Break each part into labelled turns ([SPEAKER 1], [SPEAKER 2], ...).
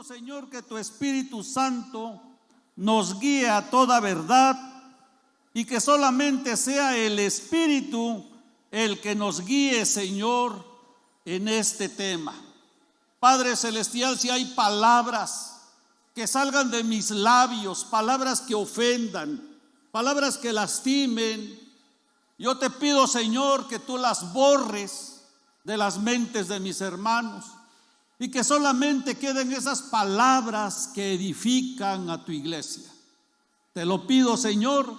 [SPEAKER 1] pido, Señor, que tu Espíritu Santo nos guíe a toda verdad y que solamente sea el Espíritu el que nos guíe, Señor, en este tema. Padre Celestial, si hay palabras que salgan de mis labios, palabras que ofendan, palabras que lastimen, yo te pido, Señor, que tú las borres de las mentes de mis hermanos y que solamente queden esas palabras que edifican a tu iglesia. Te lo pido, Señor,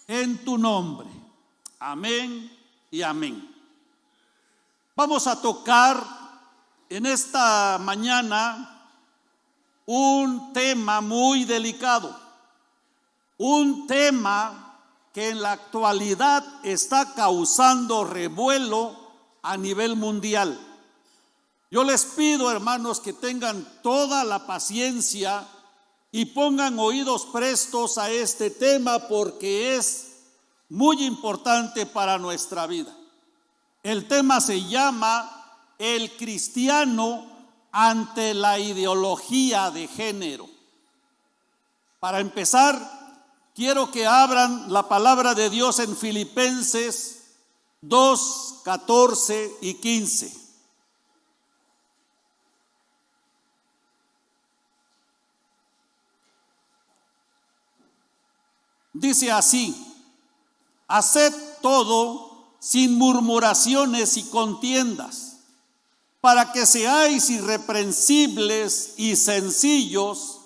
[SPEAKER 1] en tu nombre. Amén y amén. Vamos a tocar en esta mañana un tema muy delicado, un tema que en la actualidad está causando revuelo a nivel mundial. Yo les pido, hermanos, que tengan toda la paciencia y pongan oídos prestos a este tema porque es muy importante para nuestra vida. El tema se llama El cristiano ante la ideología de género. Para empezar, quiero que abran la palabra de Dios en Filipenses 2, 14 y 15. Dice así: haced todo sin murmuraciones y contiendas, para que seáis irreprensibles y sencillos,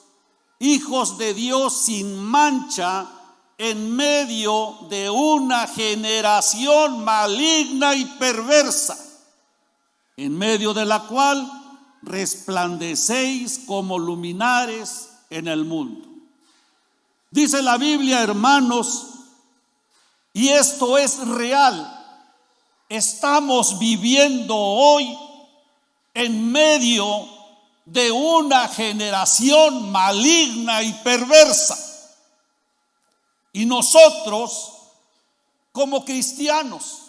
[SPEAKER 1] hijos de Dios sin mancha, en medio de una generación maligna y perversa, en medio de la cual resplandecéis como luminares en el mundo. Dice la Biblia, hermanos, y esto es real, estamos viviendo hoy en medio de una generación maligna y perversa. Y nosotros, como cristianos,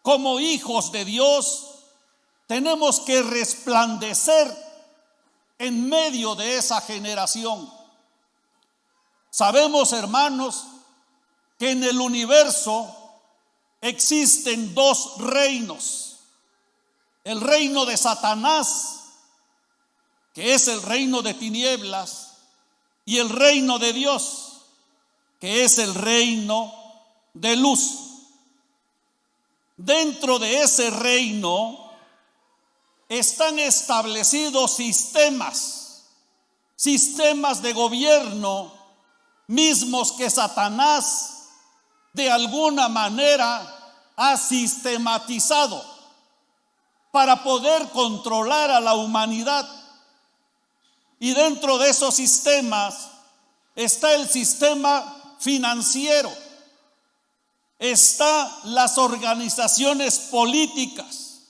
[SPEAKER 1] como hijos de Dios, tenemos que resplandecer en medio de esa generación. Sabemos, hermanos, que en el universo existen dos reinos: el reino de Satanás, que es el reino de tinieblas, y el reino de Dios, que es el reino de luz. Dentro de ese reino están establecidos sistemas de gobierno mismos que Satanás de alguna manera ha sistematizado para poder controlar a la humanidad. Y dentro de esos sistemas está el sistema financiero, están las organizaciones políticas,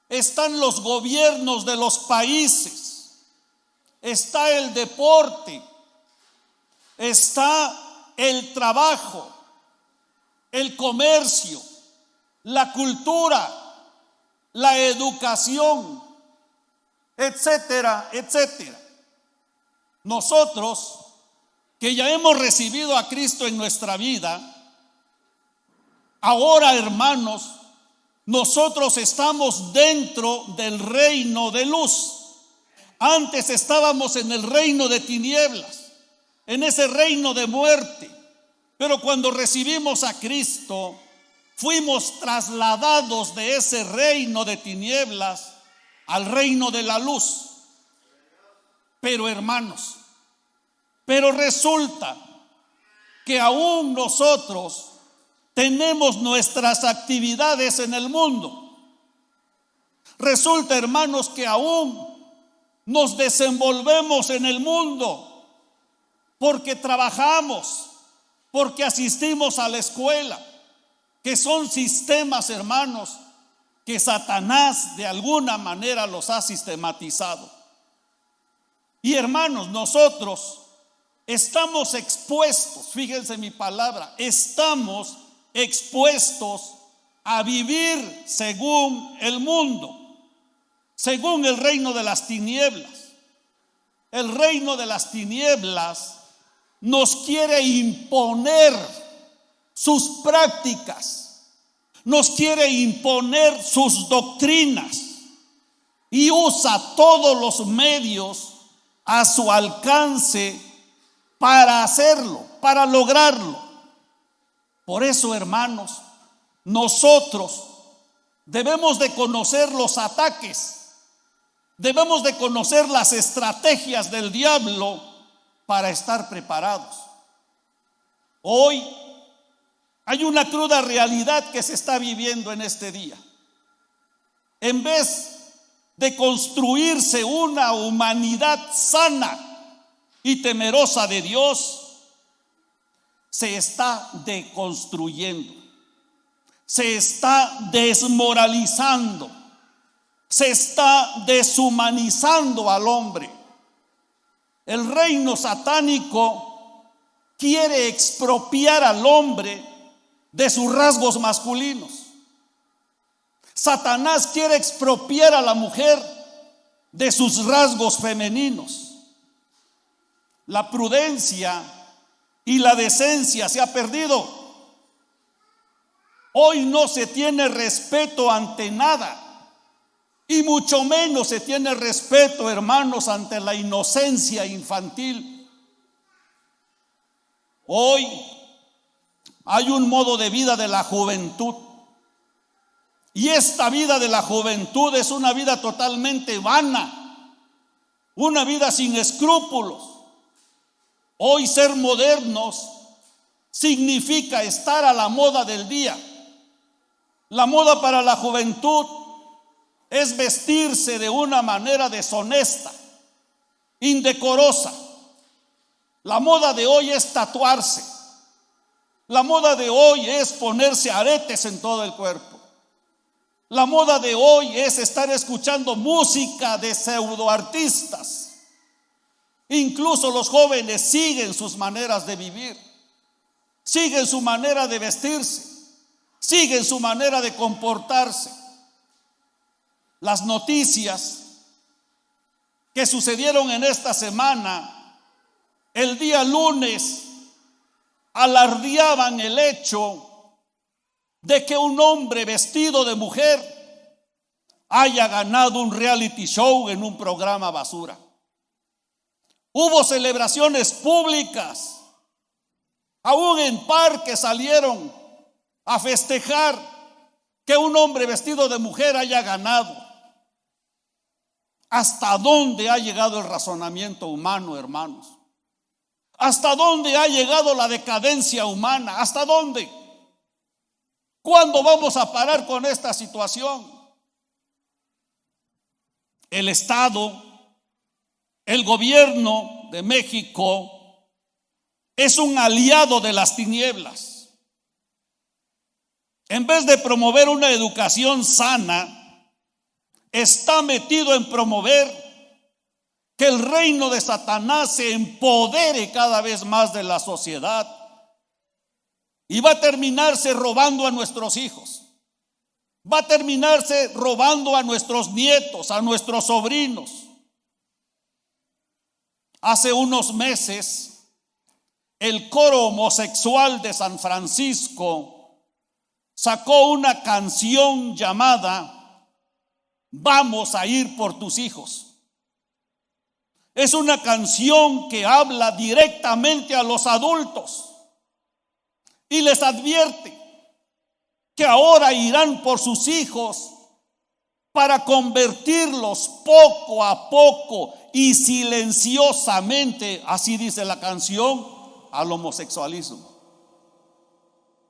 [SPEAKER 1] están los gobiernos de los países, está el deporte, está el trabajo, el comercio, la cultura, la educación, etcétera, etcétera. Nosotros que ya hemos recibido a Cristo en nuestra vida, ahora, hermanos, nosotros estamos dentro del reino de luz. Antes estábamos en el reino de tinieblas, en ese reino de muerte. Pero cuando recibimos a Cristo, fuimos trasladados de ese reino de tinieblas al reino de la luz. Pero, hermanos, resulta que aún nosotros tenemos nuestras actividades en el mundo. Resulta, hermanos, que aún nos desenvolvemos en el mundo porque trabajamos, porque asistimos a la escuela, que son sistemas, hermanos, que Satanás de alguna manera los ha sistematizado. Y, hermanos, nosotros estamos expuestos, fíjense mi palabra, estamos expuestos a vivir según el mundo, según el reino de las tinieblas. el reino de las tinieblas nos quiere imponer sus prácticas, nos quiere imponer sus doctrinas y usa todos los medios a su alcance para hacerlo, para lograrlo. Por eso, hermanos, nosotros debemos de conocer los ataques, debemos de conocer las estrategias del diablo para estar preparados. Hoy hay una cruda realidad que se está viviendo en este día. En vez de construirse una humanidad sana y temerosa de Dios, se está deconstruyendo, se está desmoralizando, se está deshumanizando al hombre. El reino satánico quiere expropiar al hombre de sus rasgos masculinos. Satanás quiere expropiar a la mujer de sus rasgos femeninos. La prudencia y la decencia se ha perdido. Hoy no se tiene respeto ante nada, y mucho menos se tiene respeto, hermanos, ante la inocencia infantil. Hoy hay un modo de vida de la juventud, y esta vida de la juventud es una vida totalmente vana, una vida sin escrúpulos. Hoy ser modernos significa estar a la moda del día. La moda para la juventud es vestirse de una manera deshonesta, indecorosa. La moda de hoy es tatuarse. La moda de hoy es ponerse aretes en todo el cuerpo. La moda de hoy es estar escuchando música de pseudoartistas. Incluso los jóvenes siguen sus maneras de vivir, siguen su manera de vestirse, siguen su manera de comportarse. Las noticias que sucedieron en esta semana, el día lunes, alardeaban el hecho de que un hombre vestido de mujer haya ganado un reality show en un programa basura. Hubo celebraciones públicas, aún en parques salieron a festejar que un hombre vestido de mujer haya ganado. ¿Hasta dónde ha llegado el razonamiento humano, hermanos? ¿Hasta dónde ha llegado la decadencia humana? ¿Hasta dónde? ¿Cuándo vamos a parar con esta situación? El Estado, el gobierno de México es un aliado de las tinieblas. En vez de promover una educación sana, está metido en promover que el reino de Satanás se empodere cada vez más de la sociedad, y va a terminarse robando a nuestros hijos, va a terminarse robando a nuestros nietos, a nuestros sobrinos. Hace unos meses, el coro homosexual de San Francisco sacó una canción llamada Vamos a ir por tus hijos. Es una canción que habla directamente a los adultos y les advierte que ahora irán por sus hijos para convertirlos poco a poco y silenciosamente, así dice la canción, al homosexualismo,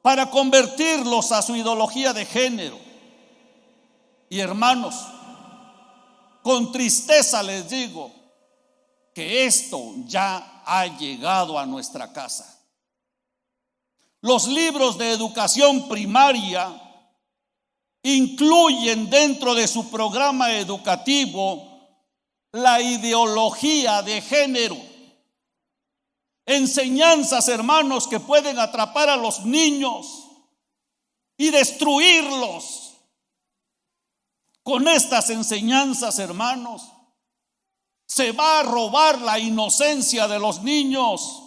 [SPEAKER 1] para convertirlos a su ideología de género. Y hermanos, con tristeza les digo que esto ya ha llegado a nuestra casa. Los libros de educación primaria incluyen dentro de su programa educativo la ideología de género. Enseñanzas, hermanos, que pueden atrapar a los niños y destruirlos. Con estas enseñanzas, hermanos, Se va a robar la inocencia de los niños.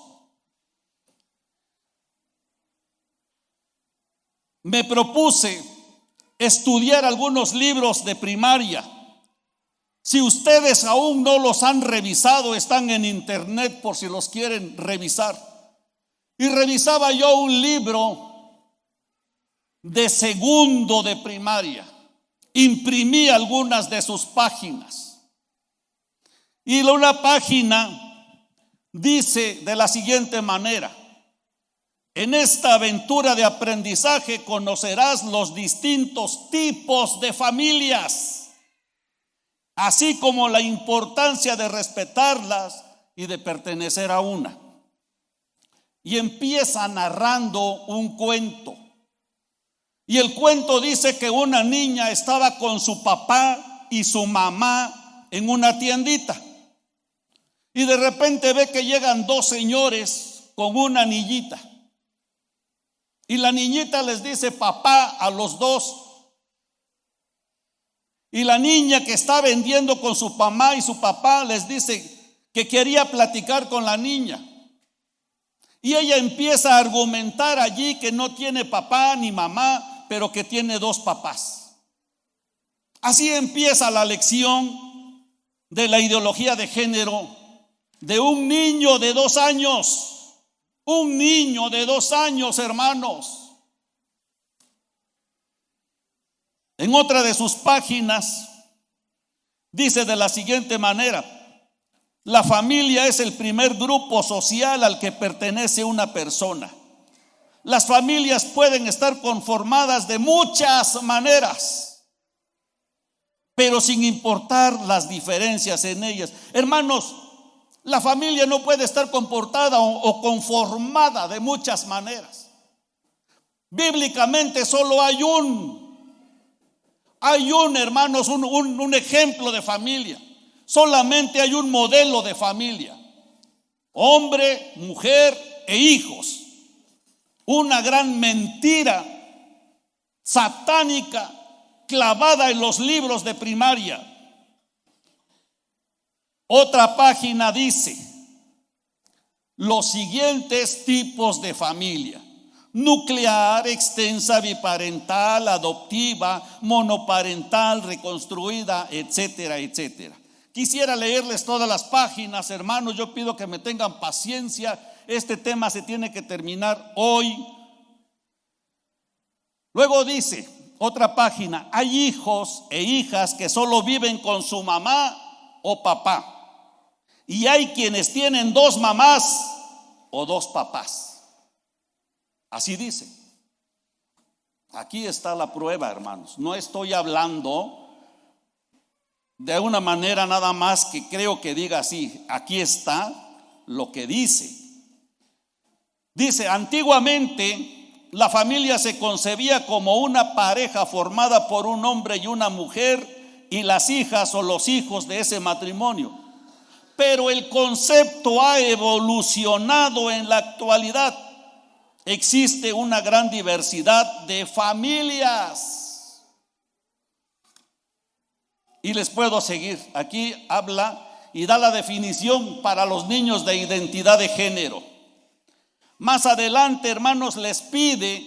[SPEAKER 1] Me propuse estudiar algunos libros de primaria. Si ustedes aún no los han revisado, están en internet por si los quieren revisar. Y revisaba yo un libro de segundo de primaria. Imprimí algunas de sus páginas. Y una página dice de la siguiente manera: en esta aventura de aprendizaje conocerás los distintos tipos de familias, así como la importancia de respetarlas y de pertenecer a una. Y empieza narrando un cuento. Y el cuento dice que una niña estaba con su papá y su mamá en una tiendita. Y de repente ve que llegan dos señores con una niñita. Y la niñita les dice papá a los dos. Y la niña que está vendiendo con su mamá y su papá les dice que quería platicar con la niña. Y ella empieza a argumentar allí que no tiene papá ni mamá, pero que tiene dos papás. Así empieza la lección de la ideología de género de un niño de 2 años. Un niño de 2 años, hermanos. En otra de sus páginas dice de la siguiente manera: la familia es el primer grupo social al que pertenece una persona. Las familias pueden estar conformadas de muchas maneras, pero sin importar las diferencias en ellas. Hermanos, la familia no puede estar comportada o conformada de muchas maneras. Bíblicamente solo hay hermanos, un ejemplo de familia. Solamente hay un modelo de familia: hombre, mujer e hijos. Una gran mentira satánica clavada en los libros de primaria. Otra página dice los siguientes tipos de familia: nuclear, extensa, biparental, adoptiva, monoparental, reconstruida, etcétera, etcétera. Quisiera leerles todas las páginas, hermanos. Yo pido que me tengan paciencia. Este tema se tiene que terminar hoy. Luego dice otra página: hay hijos e hijas que solo viven con su mamá o papá. Y hay quienes tienen 2 mamás o 2 papás. Así dice. Aquí está la prueba, hermanos. No estoy hablando de una manera nada más que creo que diga así. Aquí está lo que dice. Dice: antiguamente la familia se concebía como una pareja formada por un hombre y una mujer y las hijas o los hijos de ese matrimonio. Pero el concepto ha evolucionado en la actualidad. Existe una gran diversidad de familias. Y les puedo seguir. Aquí habla y da la definición para los niños de identidad de género. Más adelante, hermanos, les pide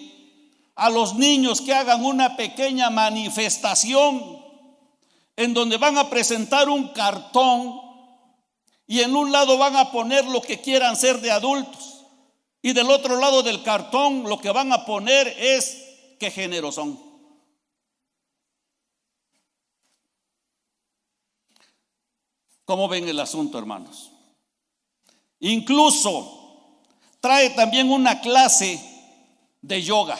[SPEAKER 1] a los niños que hagan una pequeña manifestación en donde van a presentar un cartón. Y en un lado van a poner lo que quieran ser de adultos. Y del otro lado del cartón lo que van a poner es qué género son. ¿Cómo ven el asunto, hermanos? Incluso trae también una clase de yoga.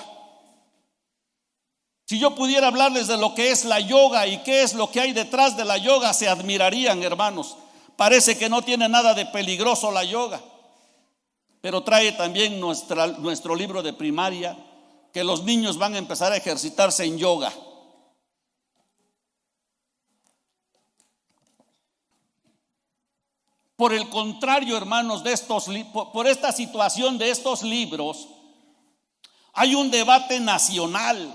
[SPEAKER 1] Si yo pudiera hablarles de lo que es la yoga y qué es lo que hay detrás de la yoga, se admirarían, hermanos. Parece que no tiene nada de peligroso la yoga, pero trae también nuestro libro de primaria que los niños van a empezar a ejercitarse en yoga. Por el contrario, hermanos, por esta situación de estos libros, hay un debate nacional.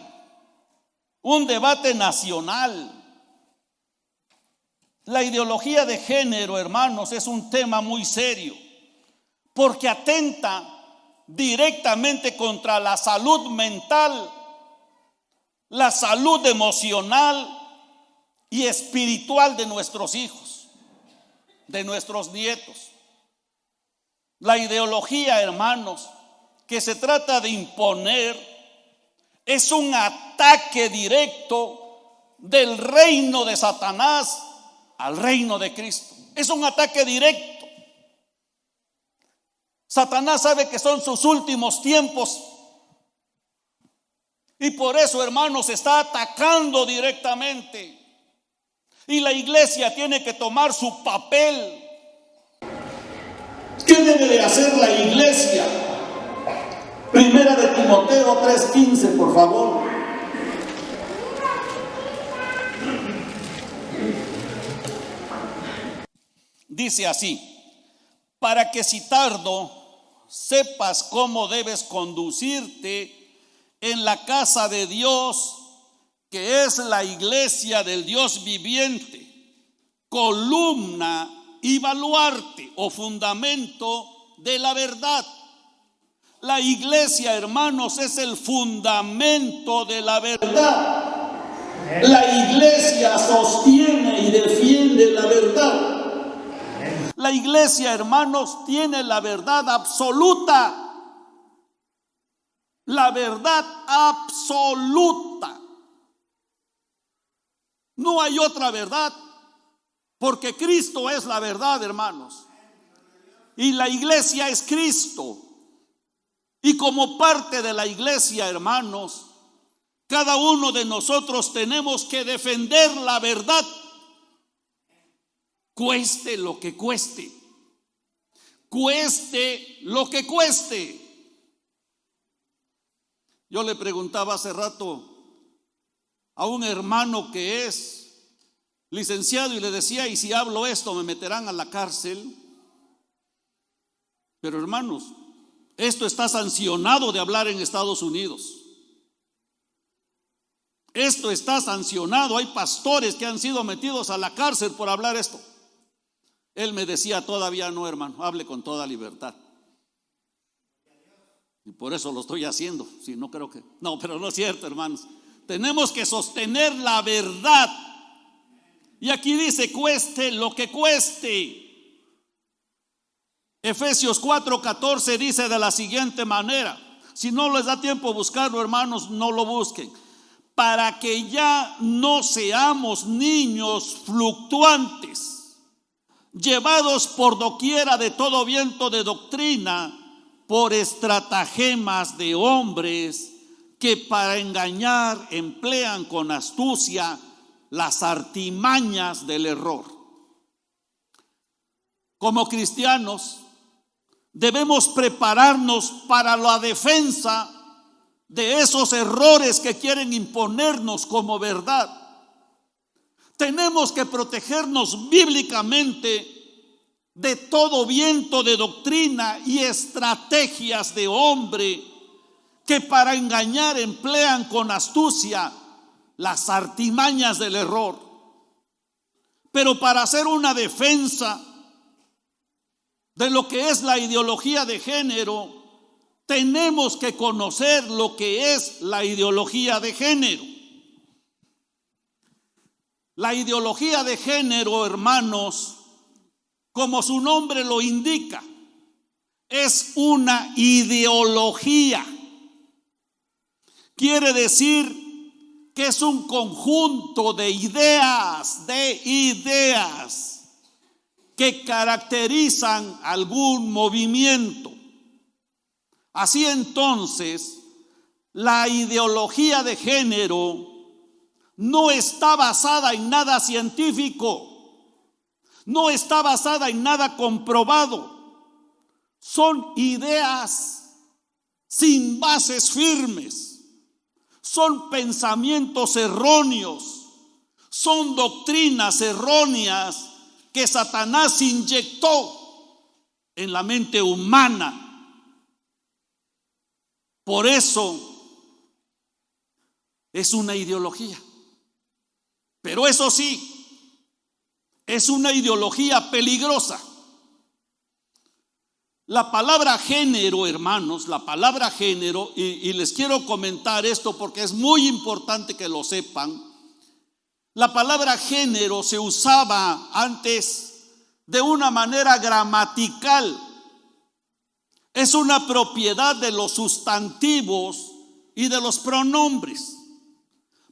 [SPEAKER 1] La ideología de género, hermanos, es un tema muy serio, porque atenta directamente contra la salud mental, la salud emocional y espiritual de nuestros hijos, de nuestros nietos. La ideología, hermanos, que se trata de imponer es un ataque directo del reino de Satanás al reino de Cristo. Es un ataque directo. Satanás sabe que son sus últimos tiempos y por eso, hermanos, está atacando directamente. Y la iglesia tiene que tomar su papel. ¿Qué debe de hacer la iglesia? Primera de Timoteo 3:15, por favor. Dice así: para que si tardo sepas cómo debes conducirte en la casa de Dios, que es la iglesia del Dios viviente, columna y baluarte o fundamento de la verdad. La iglesia, hermanos, es el fundamento de la verdad. La iglesia sostiene y defiende la verdad. La iglesia, hermanos, tiene la verdad absoluta. La verdad absoluta. No hay otra verdad, porque Cristo es la verdad, hermanos. Y la iglesia es Cristo. Y como parte de la iglesia, hermanos, cada uno de nosotros tenemos que defender la verdad, cueste lo que cueste. Cueste lo que cueste. Yo le preguntaba hace rato a un hermano que es licenciado y le decía: ¿y si hablo esto me meterán a la cárcel? Pero hermanos, esto está sancionado de hablar en Estados Unidos. Esto está sancionado. Hay pastores que han sido metidos a la cárcel por hablar esto. Él me decía: todavía no, hermano, hable con toda libertad. Y por eso lo estoy haciendo. Si no, creo que no, pero no es cierto, hermanos. Tenemos que sostener la verdad. Y aquí dice: cueste lo que cueste. Efesios 4:14 dice de la siguiente manera. Si no les da tiempo buscarlo, hermanos, no lo busquen. Para que ya no seamos niños fluctuantes, llevados por doquiera de todo viento de doctrina, por estratagemas de hombres que para engañar emplean con astucia las artimañas del error. Como cristianos debemos prepararnos para la defensa de esos errores que quieren imponernos como verdad. Tenemos que protegernos bíblicamente de todo viento de doctrina y estrategias de hombre que para engañar emplean con astucia las artimañas del error. Pero para hacer una defensa de lo que es la ideología de género, tenemos que conocer lo que es la ideología de género. La ideología de género, hermanos, como su nombre lo indica, es una ideología. Quiere decir que es un conjunto de ideas que caracterizan algún movimiento. Así entonces, la ideología de género no está basada en nada científico. No está basada en nada comprobado. Son ideas sin bases firmes. Son pensamientos erróneos. Son doctrinas erróneas que Satanás inyectó en la mente humana. Por eso es una ideología. Pero eso sí, es una ideología peligrosa. La palabra género, hermanos, la palabra género, y les quiero comentar esto porque es muy importante que lo sepan. La palabra género se usaba antes de una manera gramatical. Es una propiedad de los sustantivos y de los pronombres,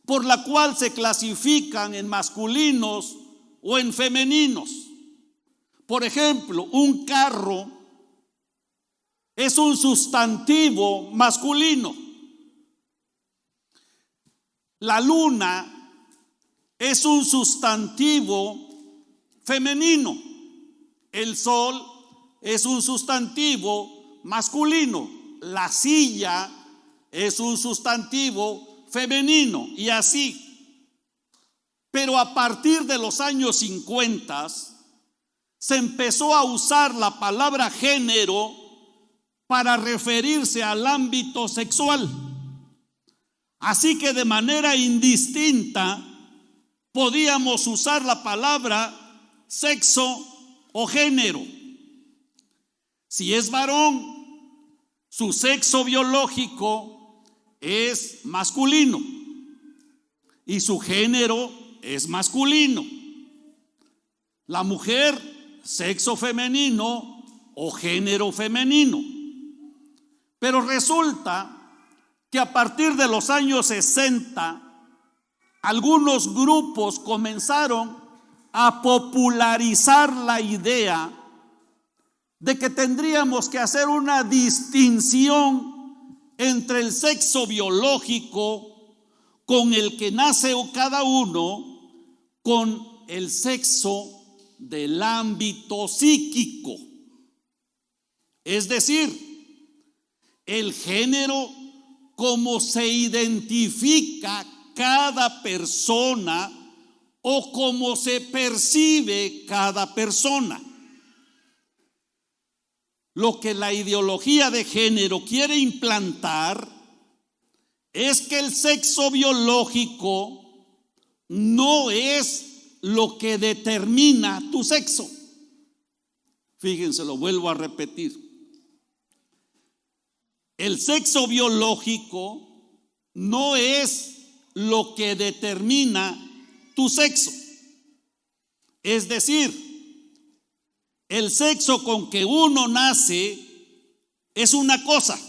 [SPEAKER 1] por la cual se clasifican en masculinos o en femeninos. Por ejemplo, un carro es un sustantivo masculino. La luna es un sustantivo femenino. El sol es un sustantivo masculino. La silla es un sustantivo femenino y así. Pero a partir de los años 50 se empezó a usar la palabra género para referirse al ámbito sexual. Así que de manera indistinta podíamos usar la palabra sexo o género. Si es varón, su sexo biológico es masculino y su género es masculino. La mujer, sexo femenino o género femenino. Pero resulta que a partir de los años 60, algunos grupos comenzaron a popularizar la idea de que tendríamos que hacer una distinción entre el sexo biológico con el que nace cada uno, con el sexo del ámbito psíquico. Es decir, el género como se identifica cada persona o como se percibe cada persona. Lo que la ideología de género quiere implantar es que el sexo biológico no es lo que determina tu sexo. Fíjense, lo vuelvo a repetir. El sexo biológico no es lo que determina tu sexo. Es decir, el sexo con que uno nace es una cosa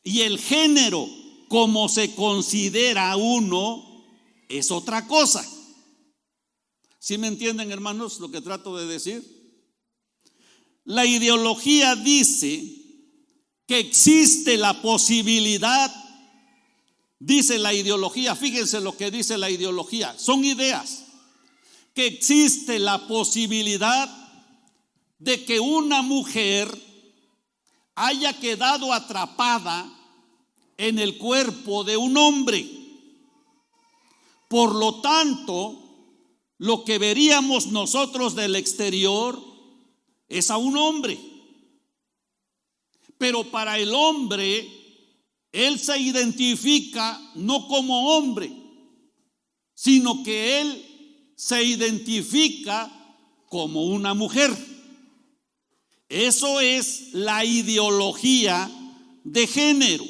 [SPEAKER 1] y el género como se considera uno es otra cosa. ¿Sí me entienden, hermanos, lo que trato de decir? La ideología dice que existe la posibilidad, dice la ideología, fíjense lo que dice la ideología, son ideas, que existe la posibilidad de que una mujer haya quedado atrapada en el cuerpo de un hombre. Por lo tanto, lo que veríamos nosotros del exterior es a un hombre. Pero para el hombre, él se identifica no como hombre, sino que él se identifica como una mujer. Eso es la ideología de género.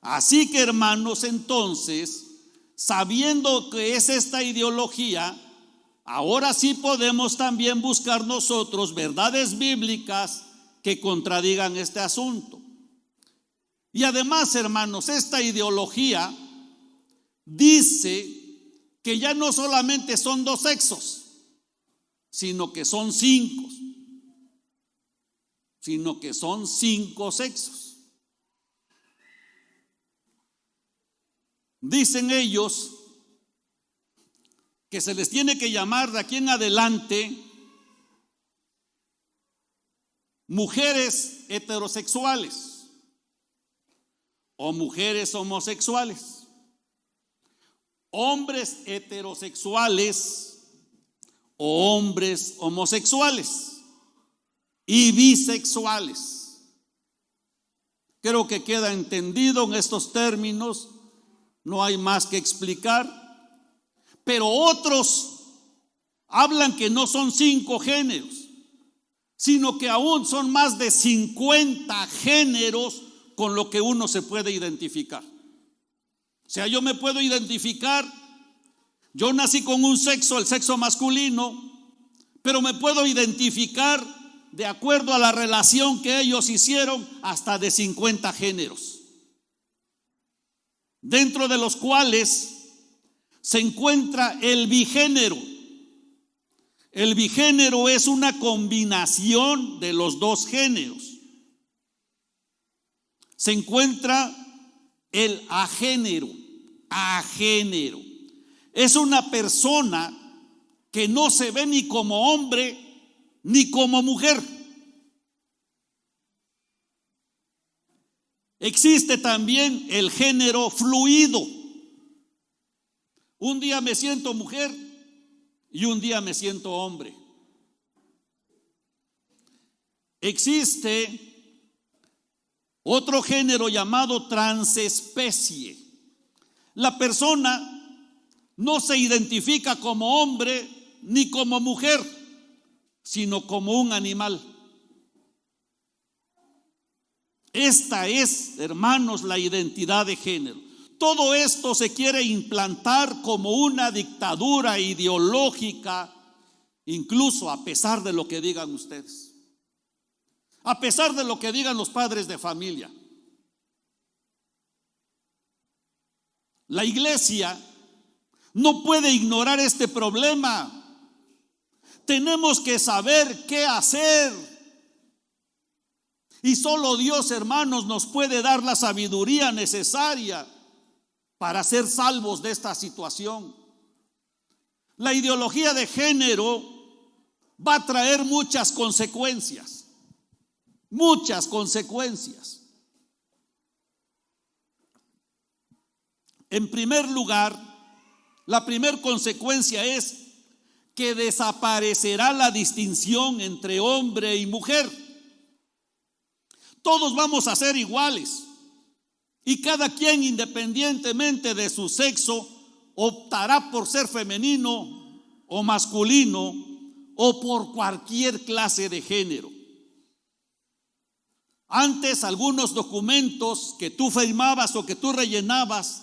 [SPEAKER 1] Así que, hermanos, entonces, sabiendo que es esta ideología, ahora sí podemos también buscar nosotros verdades bíblicas que contradigan este asunto. Y además, hermanos, esta ideología dice que ya no solamente son dos sexos, sino que son cinco sexos. Dicen ellos que se les tiene que llamar de aquí en adelante mujeres heterosexuales o mujeres homosexuales, hombres heterosexuales o hombres homosexuales y bisexuales. Creo que queda entendido en estos términos, no hay más que explicar. Pero otros hablan que no son 5 géneros, sino que aún son más de 50 géneros con lo que uno se puede identificar. O sea, yo me puedo identificar, yo nací con un sexo, el sexo masculino, pero me puedo identificar de acuerdo a la relación que ellos hicieron hasta de 50 géneros, dentro de los cuales se encuentra el bigénero. El bigénero es una combinación de los 2 géneros. Se encuentra el agénero. Agénero es una persona que no se ve ni como hombre ni como mujer. Existe también el género fluido. Un día me siento mujer y un día me siento hombre. Existe otro género llamado transespecie. La persona no se identifica como hombre ni como mujer, sino como un animal. Esta es, hermanos, la identidad de género. Todo esto se quiere implantar como una dictadura ideológica, incluso a pesar de lo que digan ustedes, a pesar de lo que digan los padres de familia. La iglesia no puede ignorar este problema. Tenemos que saber qué hacer. Y solo Dios, hermanos, nos puede dar la sabiduría necesaria para ser salvos de esta situación. La ideología de género va a traer muchas consecuencias. Muchas consecuencias. En primer lugar, la primera consecuencia es que desaparecerá la distinción entre hombre y mujer. Todos vamos a ser iguales y cada quien, independientemente de su sexo, optará por ser femenino o masculino o por cualquier clase de género. Antes, algunos documentos que tú firmabas o que tú rellenabas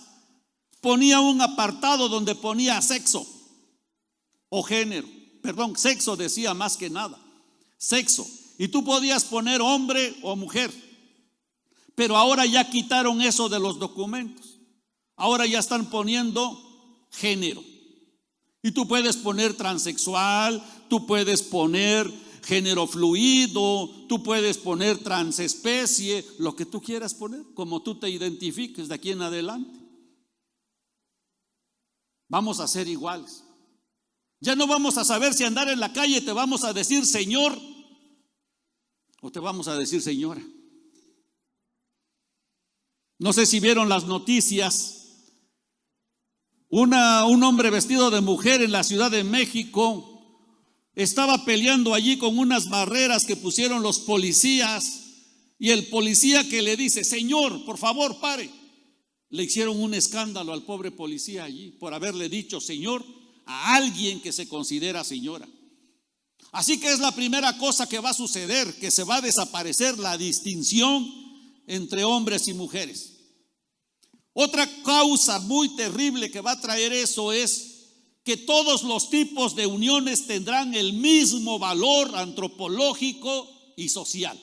[SPEAKER 1] ponía un apartado donde ponía sexo o género. Perdón, sexo decía más que nada, sexo. Y tú podías poner hombre o mujer. Pero ahora ya quitaron eso de los documentos. Ahora ya están poniendo género. Y tú puedes poner transexual, tú puedes poner género fluido, tú puedes poner transespecie, lo que tú quieras poner, como tú te identifiques de aquí en adelante. Vamos a ser iguales. Ya no vamos a saber si andar en la calle te vamos a decir señor o te vamos a decir señora. No sé si vieron las noticias. Un hombre vestido de mujer en la Ciudad de México estaba peleando allí con unas barreras que pusieron los policías, y el policía que le dice, señor, por favor, pare. Le hicieron un escándalo al pobre policía allí por haberle dicho señor a alguien que se considera señora. Así que es la primera cosa que va a suceder, que se va a desaparecer la distinción entre hombres y mujeres. Otra causa muy terrible que va a traer eso es que todos los tipos de uniones tendrán el mismo valor antropológico y social.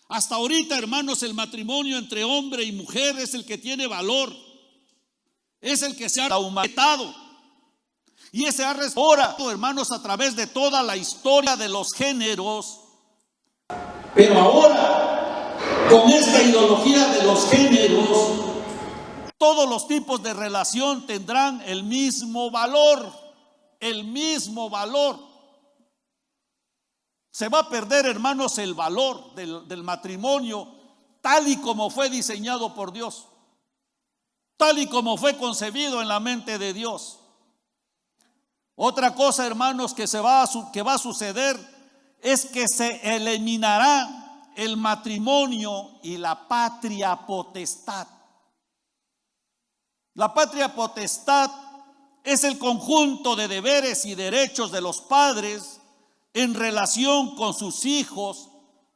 [SPEAKER 1] Hasta ahorita, hermanos, el matrimonio entre hombre y mujer es el que tiene valor, es el que se ha aumentado y ese ha restaurado, hermanos, a través de toda la historia de los géneros. Pero ahora, con esta ideología de los géneros, todos los tipos de relación tendrán el mismo valor, el mismo valor. Se va a perder, hermanos, el valor del matrimonio tal y como fue diseñado por Dios, tal y como fue concebido en la mente de Dios. Otra cosa, hermanos, que va a suceder es que se eliminará el matrimonio y la patria potestad. La patria potestad es el conjunto de deberes y derechos de los padres en relación con sus hijos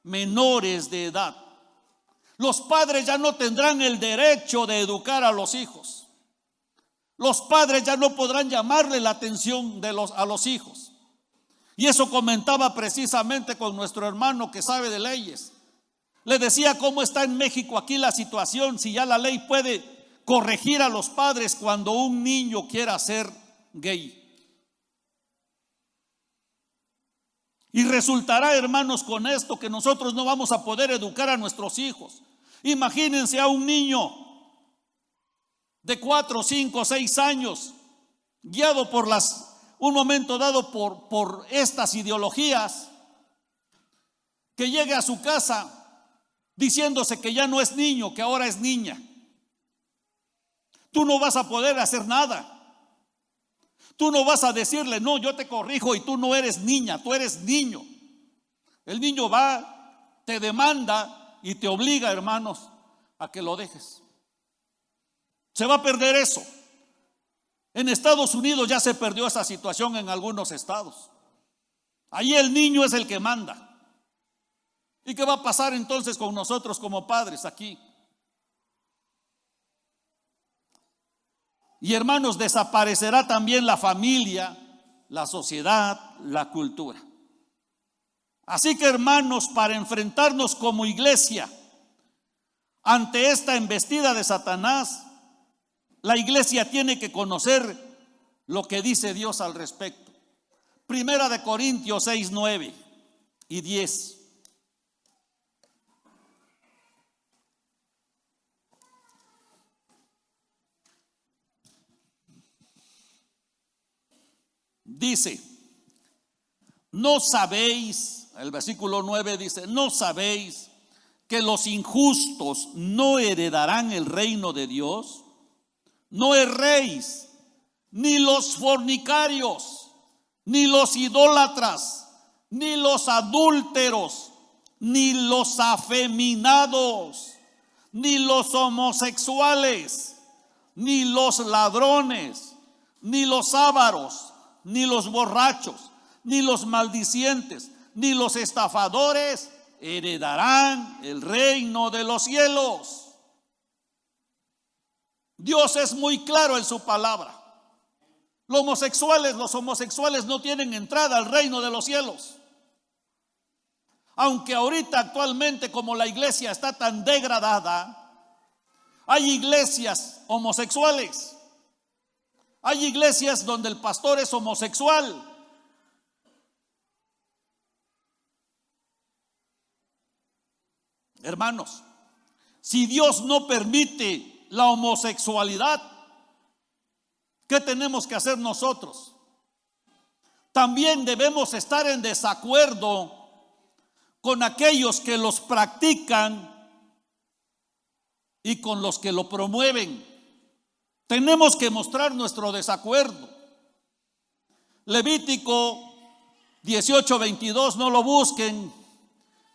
[SPEAKER 1] menores de edad. Los padres ya no tendrán el derecho de educar a los hijos. Los padres ya no podrán llamarle la atención a los hijos. Y eso comentaba precisamente con nuestro hermano que sabe de leyes. Le decía cómo está en México aquí la situación, si ya la ley puede corregir a los padres cuando un niño quiera ser gay. Y resultará, hermanos, con esto que nosotros no vamos a poder educar a nuestros hijos. Imagínense a un niño de 4, 5, 6 años, guiado por un momento dado por estas ideologías, que llegue a su casa diciéndose que ya no es niño, que ahora es niña. Tú no vas a poder hacer nada. Tú no vas a decirle, no, yo te corrijo y tú no eres niña, tú eres niño. El niño va, te demanda y te obliga, hermanos, a que lo dejes. Se va a perder eso. En Estados Unidos ya se perdió esa situación en algunos estados. Allí el niño es el que manda. ¿Y qué va a pasar entonces con nosotros como padres aquí? Y hermanos, desaparecerá también la familia, la sociedad, la cultura. Así que hermanos, para enfrentarnos como iglesia ante esta embestida de Satanás, la iglesia tiene que conocer lo que dice Dios al respecto. Primera de Corintios 6, 9 y 10. Dice, ¿no sabéis? El versículo 9 dice, ¿no sabéis que los injustos no heredarán el reino de Dios? No erréis, ni los fornicarios, ni los idólatras, ni los adúlteros, ni los afeminados, ni los homosexuales, ni los ladrones, ni los ávaros, ni los borrachos, ni los maldicientes, ni los estafadores heredarán el reino de los cielos. Dios es muy claro en su palabra. Los homosexuales no tienen entrada al reino de los cielos. Aunque ahorita actualmente, como la iglesia está tan degradada, hay iglesias homosexuales. Hay iglesias donde el pastor es homosexual. Hermanos, si Dios no permite la homosexualidad, ¿qué tenemos que hacer nosotros? También debemos estar en desacuerdo con aquellos que los practican y con los que lo promueven. Tenemos que mostrar nuestro desacuerdo. Levítico 18:22, no lo busquen,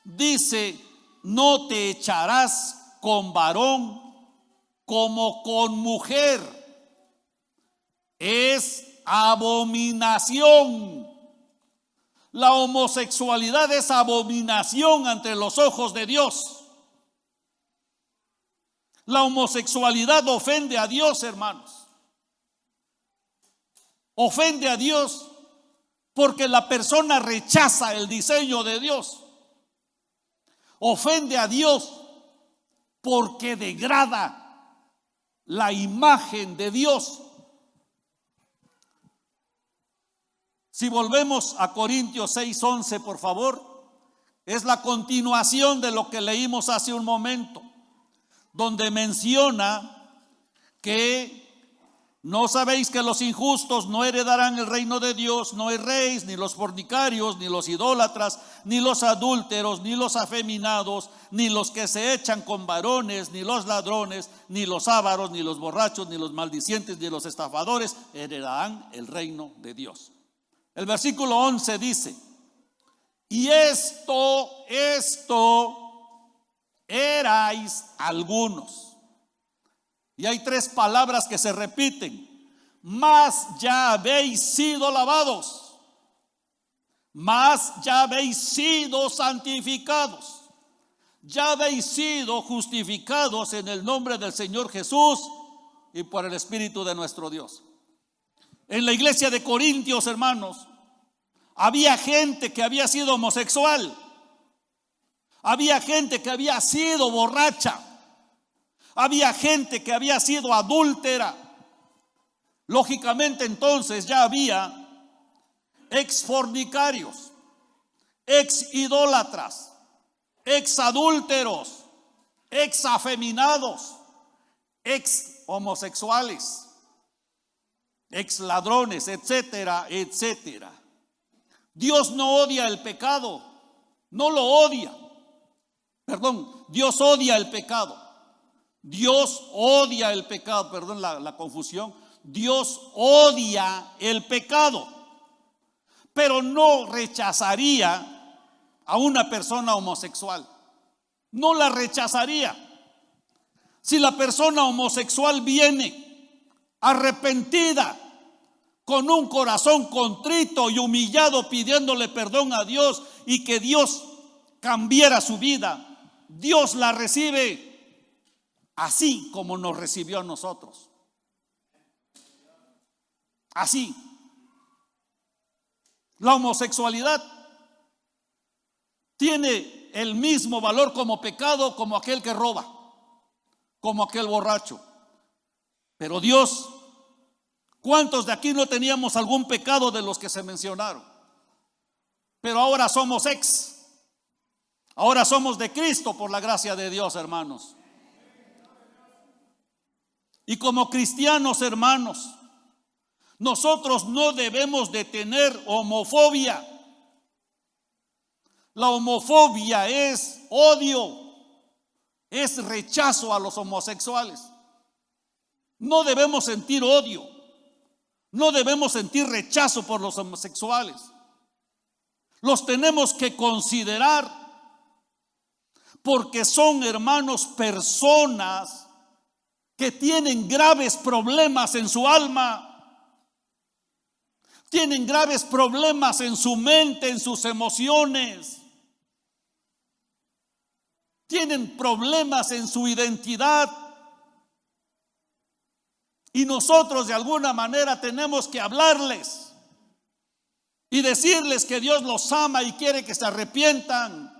[SPEAKER 1] dice, no te echarás con varón como con mujer. Es abominación. La homosexualidad es abominación ante los ojos de Dios. La homosexualidad ofende a Dios, hermanos. Ofende a Dios porque la persona rechaza el diseño de Dios. Ofende a Dios porque degrada la imagen de Dios. Si volvemos a Corintios 6:11, por favor, es la continuación de lo que leímos hace un momento, donde menciona que no sabéis que los injustos no heredarán el reino de Dios. No erréis, ni los fornicarios, ni los idólatras, ni los adúlteros, ni los afeminados, ni los que se echan con varones, ni los ladrones, ni los ávaros, ni los borrachos, ni los maldicientes, ni los estafadores heredarán el reino de Dios. El versículo 11 dice, y esto erais algunos. Y hay tres palabras que se repiten. mas ya habéis sido lavados, mas ya habéis sido santificados, ya habéis sido justificados en el nombre del Señor Jesús y por el Espíritu de nuestro Dios. En la iglesia de Corintios, hermanos, había gente que había sido homosexual, había gente que había sido borracha, había gente que había sido adúltera. Lógicamente entonces ya había exfornicarios, exidólatras, exadúlteros, exafeminados, exhomosexuales, exladrones, etcétera, etcétera. Dios no odia el pecado, no lo odia. Perdón, Dios odia el pecado. Dios odia el pecado, perdón la confusión. Dios odia el pecado, pero no rechazaría a una persona homosexual. No la rechazaría. Si la persona homosexual viene arrepentida, con un corazón contrito y humillado, pidiéndole perdón a Dios y que Dios cambiara su vida, Dios la recibe así como nos recibió a nosotros. Así. La homosexualidad tiene el mismo valor como pecado como aquel que roba, como aquel borracho. Pero Dios, ¿cuántos de aquí no teníamos algún pecado de los que se mencionaron? Pero ahora somos ahora somos de Cristo por la gracia de Dios, hermanos. Y como cristianos, hermanos, nosotros no debemos de tener homofobia. La homofobia es odio, es rechazo a los homosexuales. No debemos sentir odio, no debemos sentir rechazo por los homosexuales. Los tenemos que considerar porque son, hermanos, personas que tienen graves problemas en su alma. Tienen graves problemas en su mente, en sus emociones. Tienen problemas en su identidad. Y nosotros de alguna manera tenemos que hablarles y decirles que Dios los ama y quiere que se arrepientan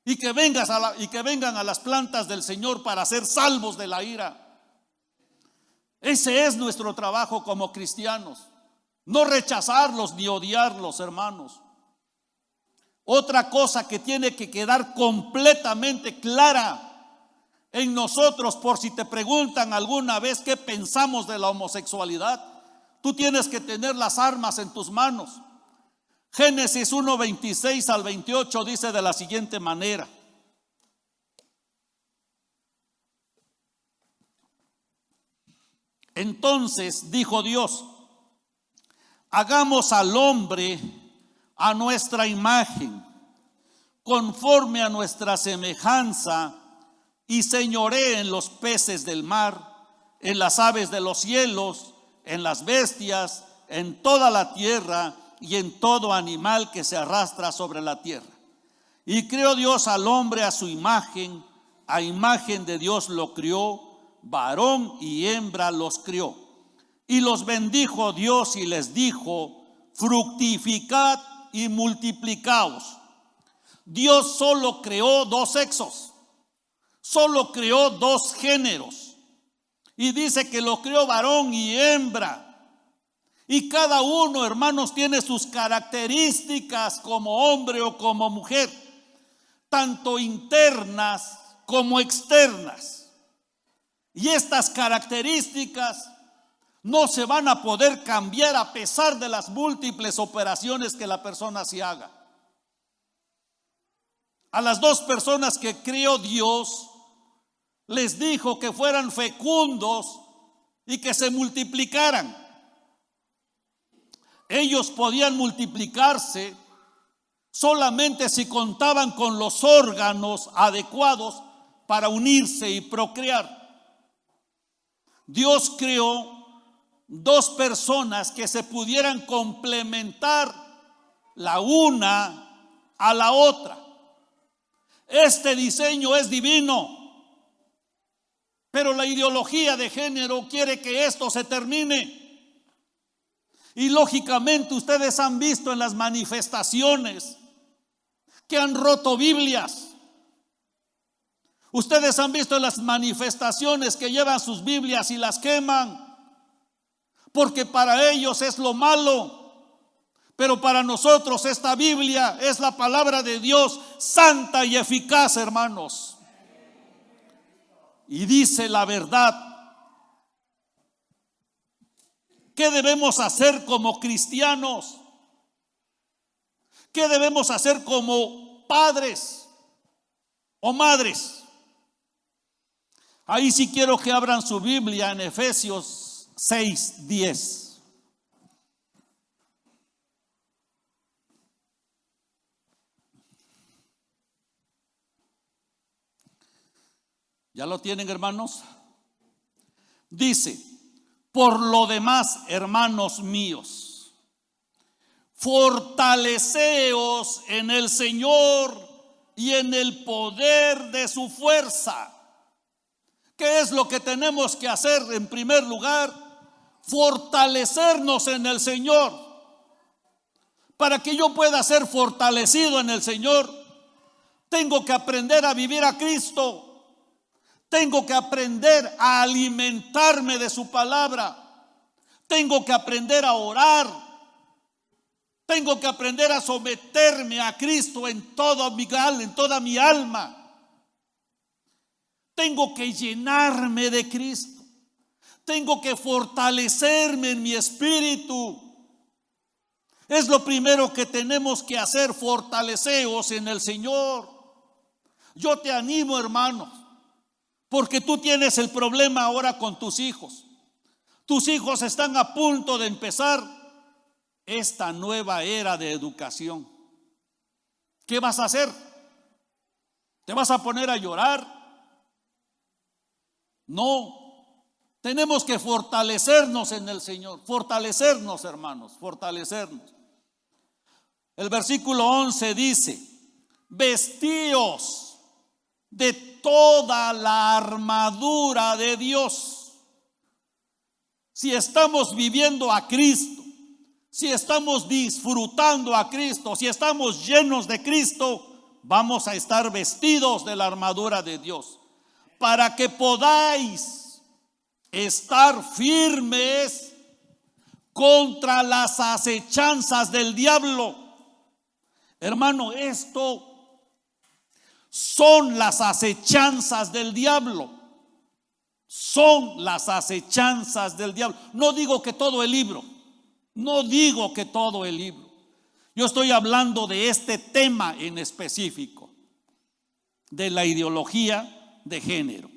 [SPEAKER 1] y que vengan a las plantas del Señor para ser salvos de la ira. Ese es nuestro trabajo como cristianos. No rechazarlos ni odiarlos, hermanos. Otra cosa que tiene que quedar completamente clara en nosotros, por si te preguntan alguna vez qué pensamos de la homosexualidad, tú tienes que tener las armas en tus manos. Génesis 1:26 al 28 dice de la siguiente manera: entonces dijo Dios: hagamos al hombre a nuestra imagen, conforme a nuestra semejanza, y señoree en los peces del mar, en las aves de los cielos, en las bestias, en toda la tierra y en todo animal que se arrastra sobre la tierra. Y creó Dios al hombre a su imagen, a imagen de Dios lo crió, varón y hembra los crió. Y los bendijo Dios y les dijo: fructificad y multiplicaos. Dios solo creó dos sexos, solo creó dos géneros, y dice que lo creó varón y hembra. Y cada uno, hermanos, tiene sus características como hombre o como mujer, tanto internas como externas. Y estas características no se van a poder cambiar a pesar de las múltiples operaciones que la persona se haga. A las dos personas que crió Dios, les dijo que fueran fecundos y que se multiplicaran. Ellos podían multiplicarse solamente si contaban con los órganos adecuados para unirse y procrear. Dios creó dos personas que se pudieran complementar la una a la otra. Este diseño es divino, pero la ideología de género quiere que esto se termine. Y lógicamente ustedes han visto en las manifestaciones que han roto Biblias. Ustedes han visto en las manifestaciones que llevan sus Biblias y las queman, porque para ellos es lo malo. Pero para nosotros esta Biblia es la palabra de Dios, santa y eficaz, hermanos. Y dice la verdad. ¿Qué debemos hacer como cristianos? ¿Qué debemos hacer como padres o madres? Ahí sí quiero que abran su Biblia en Efesios 6:10. ¿Ya lo tienen, hermanos? Dice: por lo demás, hermanos míos, fortaleceos en el Señor y en el poder de su fuerza. ¿Qué es lo que tenemos que hacer en primer lugar? Fortalecernos en el Señor. Para que yo pueda ser fortalecido en el Señor, tengo que aprender a vivir a Cristo. Tengo que aprender a alimentarme de su palabra. Tengo que aprender a orar. Tengo que aprender a someterme a Cristo en toda mi alma. Tengo que llenarme de Cristo. Tengo que fortalecerme en mi espíritu. Es lo primero que tenemos que hacer, fortaleceos en el Señor. Yo te animo, hermanos, porque tú tienes el problema ahora con tus hijos. Tus hijos están a punto de empezar esta nueva era de educación. ¿Qué vas a hacer? ¿Te vas a poner a llorar? No, tenemos que fortalecernos en el Señor. Fortalecernos, hermanos, fortalecernos. El versículo 11 dice: vestíos de toda la armadura de Dios. Si estamos viviendo a Cristo, si estamos disfrutando a Cristo, si estamos llenos de Cristo, vamos a estar vestidos de la armadura de Dios, para que podáis estar firmes contra las acechanzas del diablo. Hermano, esto son las acechanzas del diablo. Son las acechanzas del diablo. No digo que todo el libro. No digo que todo el libro. Yo estoy hablando de este tema en específico, de la ideología de género.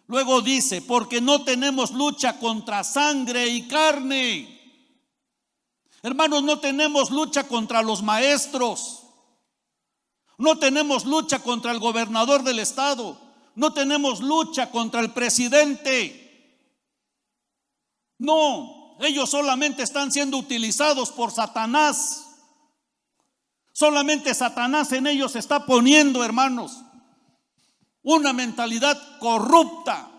[SPEAKER 1] Luego dice: porque no tenemos lucha contra sangre y carne. Hermanos, no tenemos lucha contra los maestros. No tenemos lucha contra el gobernador del estado. No tenemos lucha contra el presidente. No, ellos solamente están siendo utilizados por Satanás. Solamente Satanás en ellos está poniendo, hermanos, una mentalidad corrupta,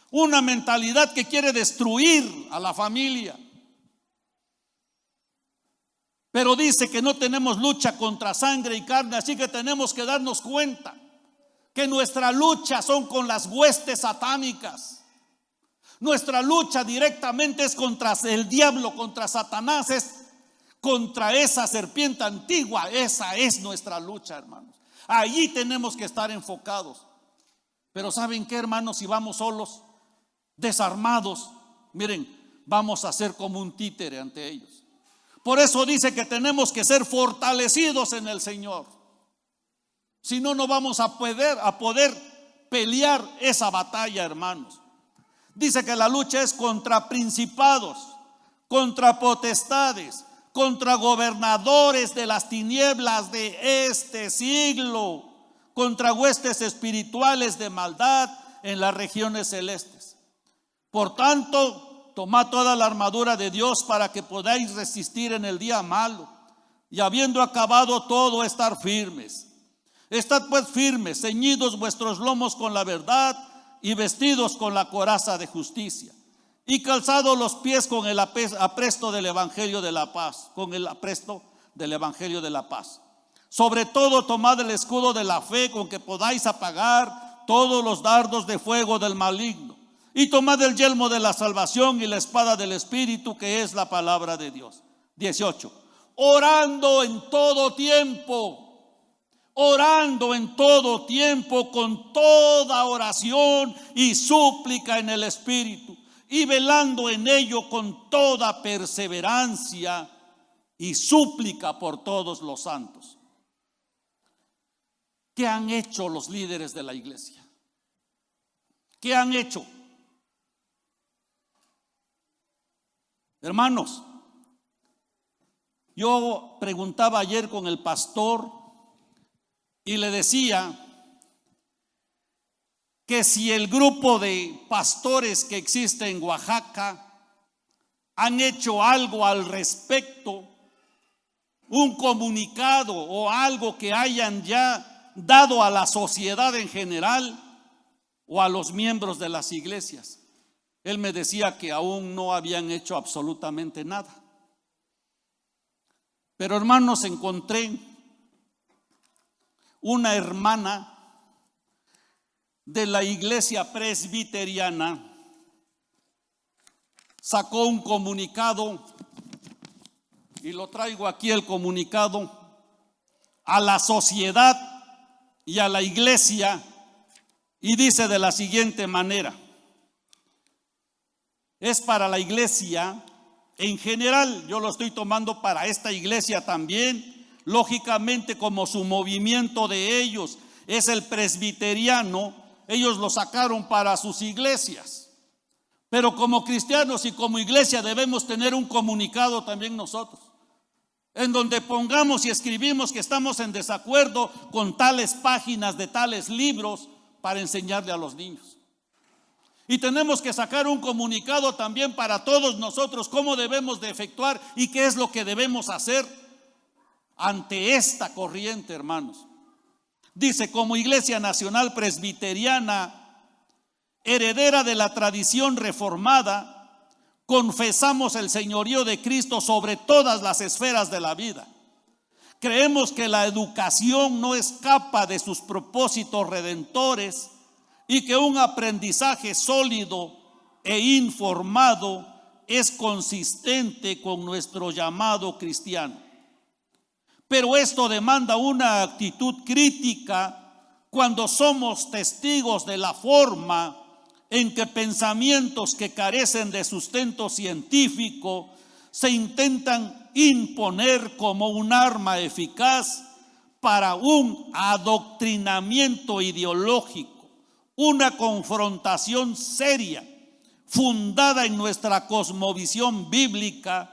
[SPEAKER 1] una mentalidad que quiere destruir a la familia. Pero dice que no tenemos lucha contra sangre y carne, así que tenemos que darnos cuenta que nuestra lucha son con las huestes satánicas. Nuestra lucha directamente es contra el diablo, contra Satanás, es contra esa serpiente antigua. Esa es nuestra lucha, hermanos. Allí tenemos que estar enfocados. Pero ¿saben qué, hermanos? Si vamos solos, desarmados, miren, vamos a ser como un títere ante ellos. Por eso dice que tenemos que ser fortalecidos en el Señor. Si no, no vamos a poder pelear esa batalla, hermanos. Dice que la lucha es contra principados, contra potestades, contra gobernadores de las tinieblas de este siglo, contra huestes espirituales de maldad en las regiones celestes. Por tanto, tomad toda la armadura de Dios para que podáis resistir en el día malo, y habiendo acabado todo, estar firmes. Estad pues firmes, ceñidos vuestros lomos con la verdad y vestidos con la coraza de justicia, y calzados los pies con el apresto del evangelio de la paz, Sobre todo tomad el escudo de la fe, con que podáis apagar todos los dardos de fuego del maligno, y tomad el yelmo de la salvación y la espada del Espíritu, que es la palabra de Dios. 18. Orando en todo tiempo con toda oración y súplica en el Espíritu, y velando en ello con toda perseverancia y súplica por todos los santos. ¿Qué han hecho los líderes de la iglesia? ¿Qué han hecho? Hermanos, yo preguntaba ayer con el pastor y le decía que si el grupo de pastores que existe en Oaxaca han hecho algo al respecto, un comunicado o algo que hayan ya dado a la sociedad en general o a los miembros de las iglesias. Él me decía que aún no habían hecho absolutamente nada. Pero hermanos, encontré una hermana de la iglesia presbiteriana, sacó un comunicado, y lo traigo aquí el comunicado, a la sociedad y a la iglesia, y dice de la siguiente manera: es para la iglesia en general, yo lo estoy tomando para esta iglesia también, lógicamente como su movimiento de ellos es el presbiteriano, ellos lo sacaron para sus iglesias, pero como cristianos y como iglesia debemos tener un comunicado también nosotros, en donde pongamos y escribimos que estamos en desacuerdo con tales páginas de tales libros para enseñarle a los niños. Y tenemos que sacar un comunicado también para todos nosotros, cómo debemos de efectuar y qué es lo que debemos hacer ante esta corriente, hermanos. Dice: como Iglesia Nacional Presbiteriana, heredera de la tradición reformada, confesamos el señorío de Cristo sobre todas las esferas de la vida. Creemos que la educación no escapa de sus propósitos redentores y que un aprendizaje sólido e informado es consistente con nuestro llamado cristiano. Pero esto demanda una actitud crítica cuando somos testigos de la forma en que pensamientos que carecen de sustento científico se intentan imponer como un arma eficaz para un adoctrinamiento ideológico, una confrontación seria, fundada en nuestra cosmovisión bíblica,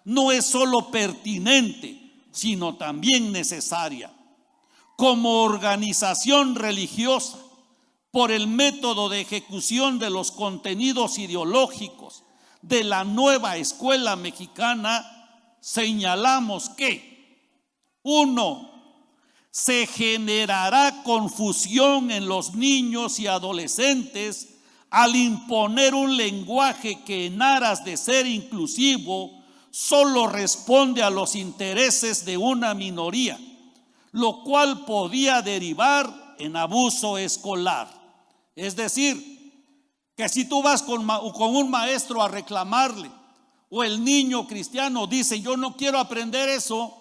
[SPEAKER 1] no es solo pertinente, sino también necesaria. Como organización religiosa, por el método de ejecución de los contenidos ideológicos de la nueva escuela mexicana, señalamos que 1. Se generará confusión en los niños y adolescentes al imponer un lenguaje que, en aras de ser inclusivo, solo responde a los intereses de una minoría, lo cual podía derivar en abuso escolar. Es decir, que si tú vas con un maestro a reclamarle, o el niño cristiano dice: yo no quiero aprender eso,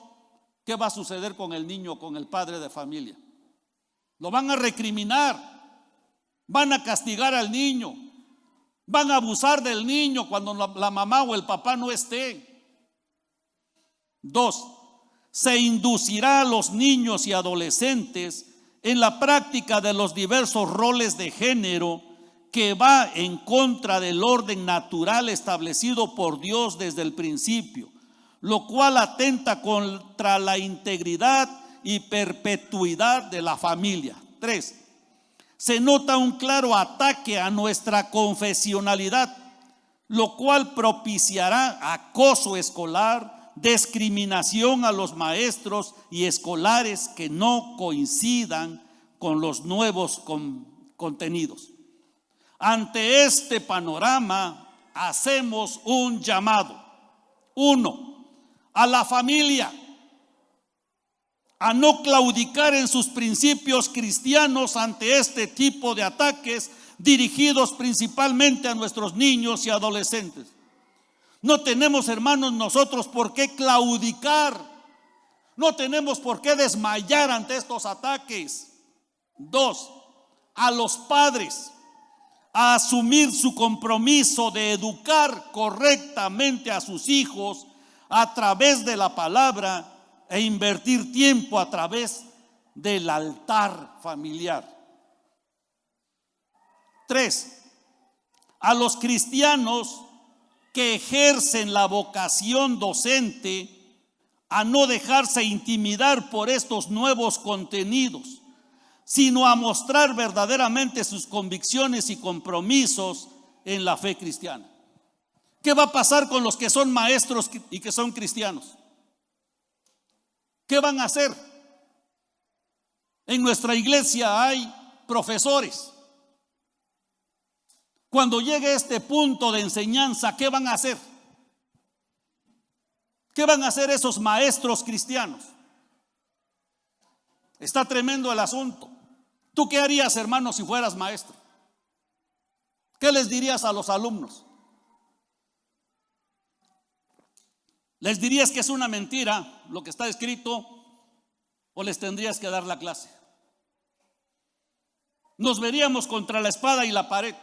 [SPEAKER 1] ¿qué va a suceder con el niño, con el padre de familia? Lo van a recriminar, van a castigar al niño, van a abusar del niño cuando la mamá o el papá no esté. 2. Se inducirá a los niños y adolescentes en la práctica de los diversos roles de género, que va en contra del orden natural establecido por Dios desde el principio, lo cual atenta contra la integridad y perpetuidad de la familia. 3. Se nota un claro ataque a nuestra confesionalidad, lo cual propiciará acoso escolar, discriminación a los maestros y escolares que no coincidan con los nuevos contenidos. Ante este panorama, hacemos un llamado. 1. A la familia a no claudicar en sus principios cristianos ante este tipo de ataques dirigidos principalmente a nuestros niños y adolescentes. No tenemos, hermanos, nosotros por qué claudicar, no tenemos por qué desmayar ante estos ataques. 2. A los padres a asumir su compromiso de educar correctamente a sus hijos a través de la palabra e invertir tiempo a través del altar familiar. 3. A los cristianos que ejercen la vocación docente a no dejarse intimidar por estos nuevos contenidos, sino a mostrar verdaderamente sus convicciones y compromisos en la fe cristiana. ¿Qué va a pasar con los que son maestros y que son cristianos? ¿Qué van a hacer? En nuestra iglesia hay profesores. Cuando llegue este punto de enseñanza, ¿qué van a hacer? ¿Qué van a hacer esos maestros cristianos? Está tremendo el asunto. ¿Tú qué harías, hermano, si fueras maestro? ¿Qué les dirías a los alumnos? ¿Les dirías que es una mentira lo que está escrito o les tendrías que dar la clase? Nos veríamos contra la espada y la pared.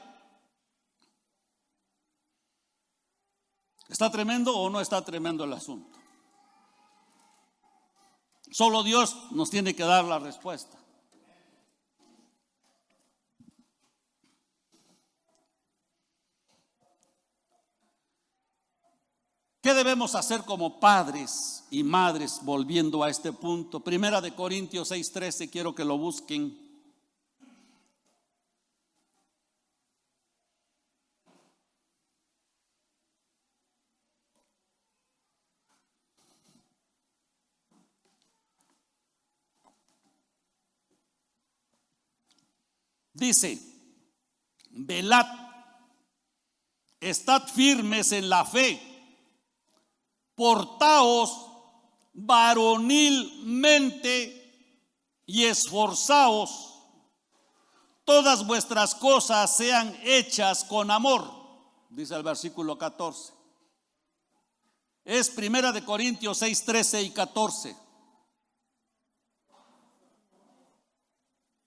[SPEAKER 1] ¿Está tremendo o no está tremendo el asunto? Solo Dios nos tiene que dar la respuesta. ¿Qué debemos hacer como padres y madres volviendo a este punto? Primera de Corintios 6:13, quiero que lo busquen. Dice: velad, estad firmes en la fe, portaos varonilmente y esforzaos, todas vuestras cosas sean hechas con amor, dice el versículo 14. Es Primera de Corintios 6:13 y 14.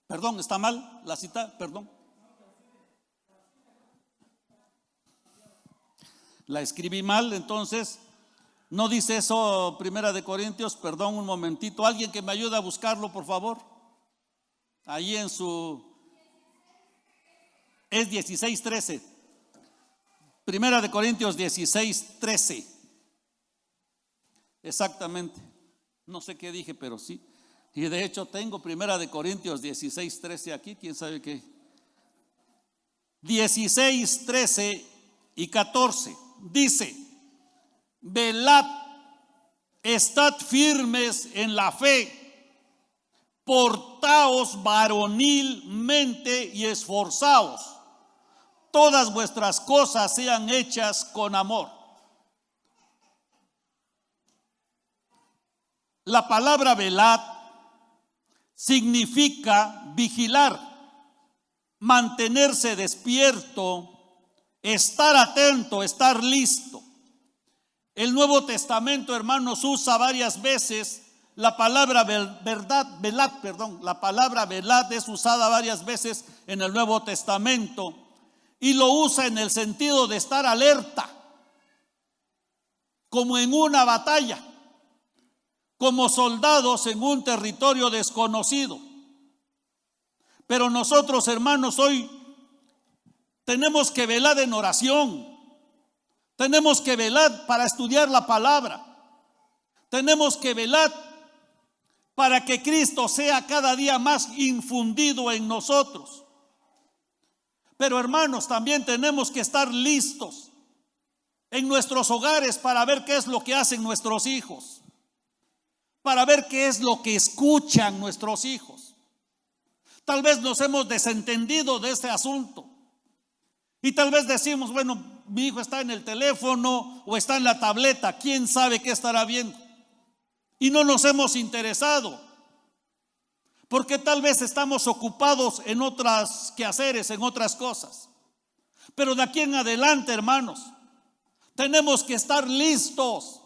[SPEAKER 1] Perdón, ¿está mal la cita? Perdón. La escribí mal, entonces no dice eso Primera de Corintios, perdón, un momentito. Alguien que me ayude a buscarlo, por favor. Ahí en su... Es 16:13. Primera de Corintios 16:13. Exactamente. No sé qué dije, pero sí. Y de hecho tengo Primera de Corintios 16:13 aquí, quién sabe qué. 16:13 y 14 dice: velad, estad firmes en la fe, portaos varonilmente y esforzaos, todas vuestras cosas sean hechas con amor. La palabra velad significa vigilar, mantenerse despierto, estar atento, estar listo. El Nuevo Testamento, hermanos, usa varias veces la palabra la palabra velad es usada varias veces en el Nuevo Testamento y lo usa en el sentido de estar alerta, como en una batalla, como soldados en un territorio desconocido. Pero nosotros, hermanos, hoy tenemos que velar en oración, tenemos que velar para estudiar la palabra, tenemos que velar para que Cristo sea cada día más infundido en nosotros. Pero, hermanos, también tenemos que estar listos en nuestros hogares para ver qué es lo que hacen nuestros hijos, para ver qué es lo que escuchan nuestros hijos. Tal vez nos hemos desentendido de este asunto y tal vez decimos, bueno, mi hijo está en el teléfono o está en la tableta, quién sabe qué estará viendo, y no nos hemos interesado porque tal vez estamos ocupados en otras quehaceres, en otras cosas. Pero de aquí en adelante, hermanos, tenemos que estar listos,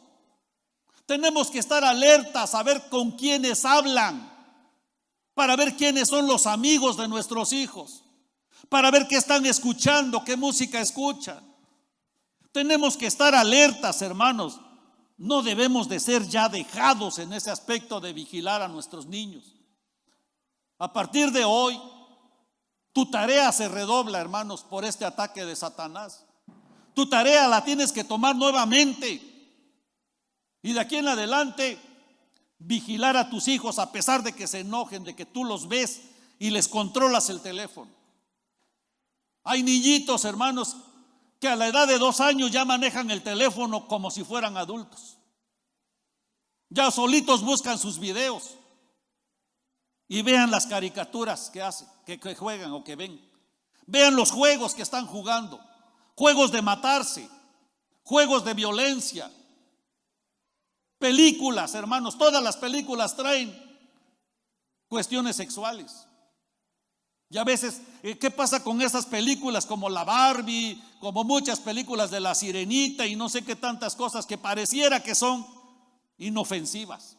[SPEAKER 1] tenemos que estar alertas a ver con quiénes hablan, para ver quiénes son los amigos de nuestros hijos, para ver qué están escuchando, qué música escuchan. Tenemos que estar alertas, hermanos. No debemos de ser ya dejados en ese aspecto de vigilar a nuestros niños. A partir de hoy, tu tarea se redobla, hermanos, por este ataque de Satanás. Tu tarea la tienes que tomar nuevamente. Y de aquí en adelante, vigilar a tus hijos a pesar de que se enojen, de que tú los ves y les controlas el teléfono. Hay niñitos, hermanos, que a la edad de 2 años ya manejan el teléfono como si fueran adultos. Ya solitos buscan sus videos y vean las caricaturas que hacen, que juegan o que ven. Vean los juegos que están jugando, juegos de matarse, juegos de violencia, películas, hermanos. Todas las películas traen cuestiones sexuales. Y a veces, ¿qué pasa con esas películas como la Barbie, como muchas películas de la Sirenita y no sé qué tantas cosas que pareciera que son inofensivas?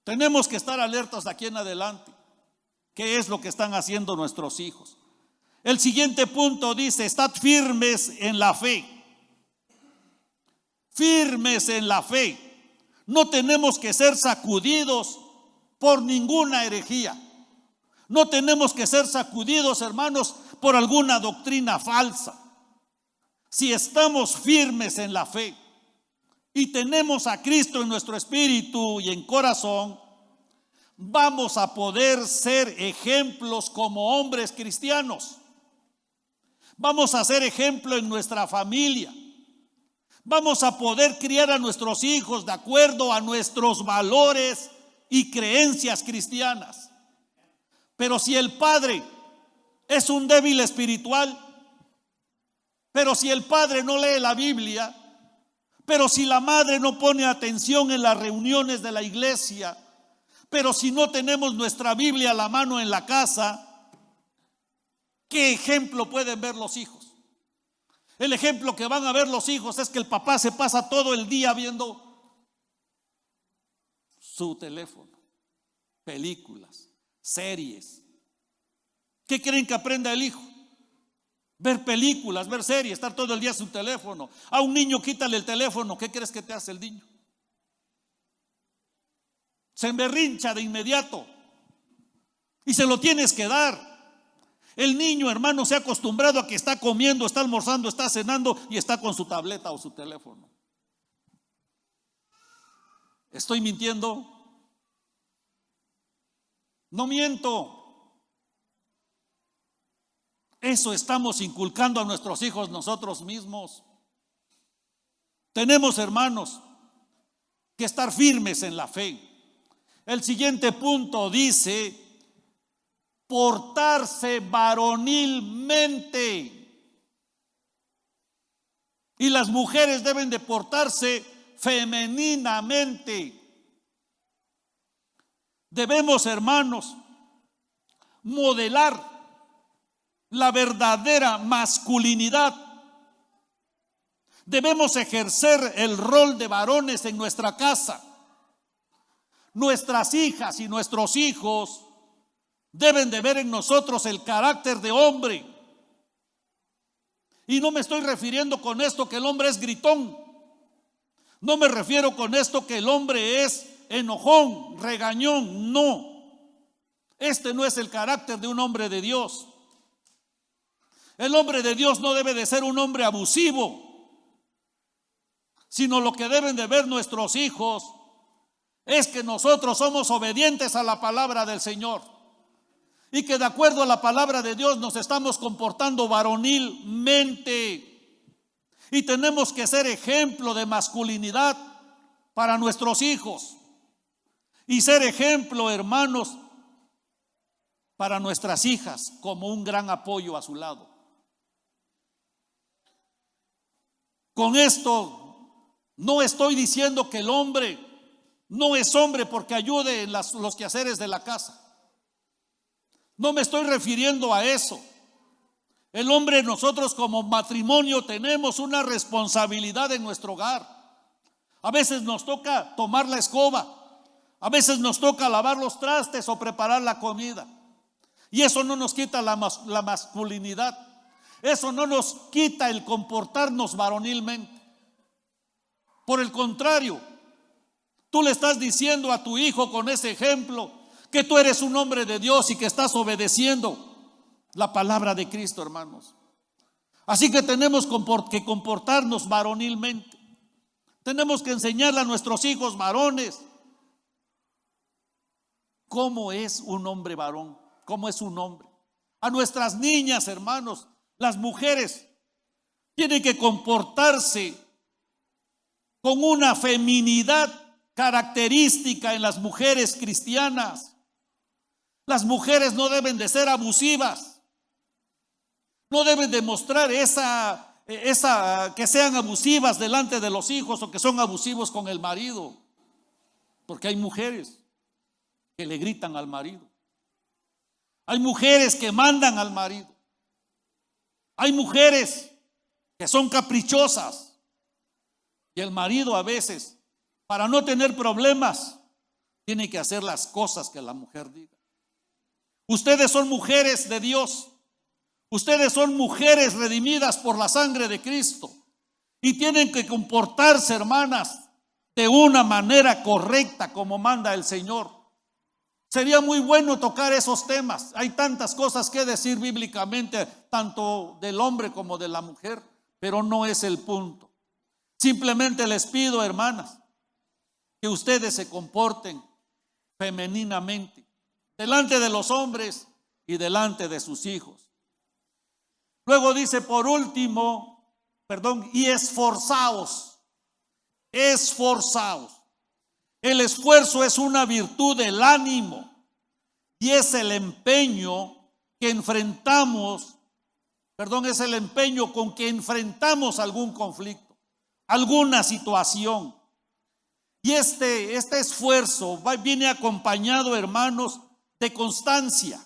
[SPEAKER 1] Tenemos que estar alertas de aquí en adelante. ¿Qué es lo que están haciendo nuestros hijos? El siguiente punto dice: estad firmes en la fe. Firmes en la fe. No tenemos que ser sacudidos por ninguna herejía. No tenemos que ser sacudidos, hermanos, por alguna doctrina falsa. Si estamos firmes en la fe y tenemos a Cristo en nuestro espíritu y en corazón, vamos a poder ser ejemplos como hombres cristianos. Vamos a ser ejemplo en nuestra familia. Vamos a poder criar a nuestros hijos de acuerdo a nuestros valores y creencias cristianas. Pero si el padre es un débil espiritual, pero si el padre no lee la Biblia, pero si la madre no pone atención en las reuniones de la iglesia, pero si no tenemos nuestra Biblia a la mano en la casa, ¿qué ejemplo pueden ver los hijos? El ejemplo que van a ver los hijos es que el papá se pasa todo el día viendo su teléfono, películas, series. ¿Qué creen que aprenda el hijo? Ver películas, ver series, estar todo el día en su teléfono. A un niño quítale el teléfono, ¿qué crees que te hace el niño? Se emberrincha de inmediato y se lo tienes que dar. El niño, hermano, se ha acostumbrado a que está comiendo, está almorzando, está cenando y está con su tableta o su teléfono. ¿Estoy mintiendo? No miento. Eso estamos inculcando a nuestros hijos nosotros mismos. Tenemos, hermanos, que estar firmes en la fe. El siguiente punto dice: portarse varonilmente. Y las mujeres deben de portarse femeninamente. Debemos, hermanos, modelar la verdadera masculinidad. Debemos ejercer el rol de varones en nuestra casa. Nuestras hijas y nuestros hijos deben de ver en nosotros el carácter de hombre. Y no me estoy refiriendo con esto que el hombre es gritón. No me refiero con esto que el hombre es enojón, regañón. No. Este no es el carácter de un hombre de Dios. El hombre de Dios no debe de ser un hombre abusivo, sino lo que deben de ver nuestros hijos es que nosotros somos obedientes a la palabra del Señor y que de acuerdo a la palabra de Dios nos estamos comportando varonilmente. Y tenemos que ser ejemplo de masculinidad para nuestros hijos. Y ser ejemplo, hermanos, para nuestras hijas, como un gran apoyo a su lado. Con esto no estoy diciendo que el hombre no es hombre porque ayude en los quehaceres de la casa. No me estoy refiriendo a eso. El hombre, nosotros como matrimonio tenemos una responsabilidad en nuestro hogar. A veces nos toca tomar la escoba, a veces nos toca lavar los trastes o preparar la comida. Y eso no nos quita la masculinidad. Eso no nos quita el comportarnos varonilmente. Por el contrario, tú le estás diciendo a tu hijo con ese ejemplo que tú eres un hombre de Dios y que estás obedeciendo la palabra de Cristo, hermanos. Así que tenemos que comportarnos varonilmente. Tenemos que enseñarle a nuestros hijos varones cómo es un hombre varón, cómo es un hombre. A nuestras niñas, hermanos, las mujeres tienen que comportarse con una feminidad característica en las mujeres cristianas. Las mujeres no deben de ser abusivas, no deben de mostrar que sean abusivas delante de los hijos o que son abusivos con el marido, porque hay mujeres que le gritan al marido, hay mujeres que mandan al marido, hay mujeres que son caprichosas y el marido a veces, para no tener problemas, tiene que hacer las cosas que la mujer diga. Ustedes son mujeres de Dios. Ustedes son mujeres redimidas por la sangre de Cristo. Y tienen que comportarse, hermanas, de una manera correcta como manda el Señor. Sería muy bueno tocar esos temas. Hay tantas cosas que decir bíblicamente, tanto del hombre como de la mujer, pero no es el punto. Simplemente les pido, hermanas, que ustedes se comporten femeninamente delante de los hombres y delante de sus hijos. Luego dice por último, y esforzaos. Esforzaos. El esfuerzo es una virtud del ánimo y es el empeño que enfrentamos, es el empeño con que enfrentamos algún conflicto, alguna situación. Y este esfuerzo viene acompañado, hermanos, de constancia,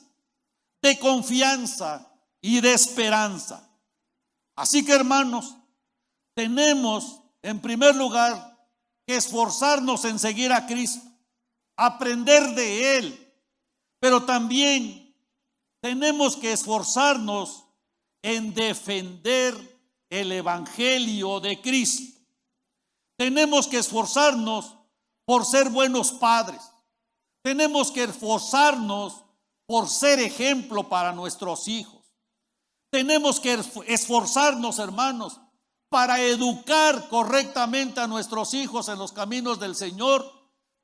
[SPEAKER 1] de confianza y de esperanza. Así que, hermanos, tenemos en primer lugar que esforzarnos en seguir a Cristo, aprender de Él, pero también tenemos que esforzarnos en defender el Evangelio de Cristo. Tenemos que esforzarnos por ser buenos padres. Tenemos que esforzarnos por ser ejemplo para nuestros hijos. Tenemos que esforzarnos, hermanos, para educar correctamente a nuestros hijos en los caminos del Señor,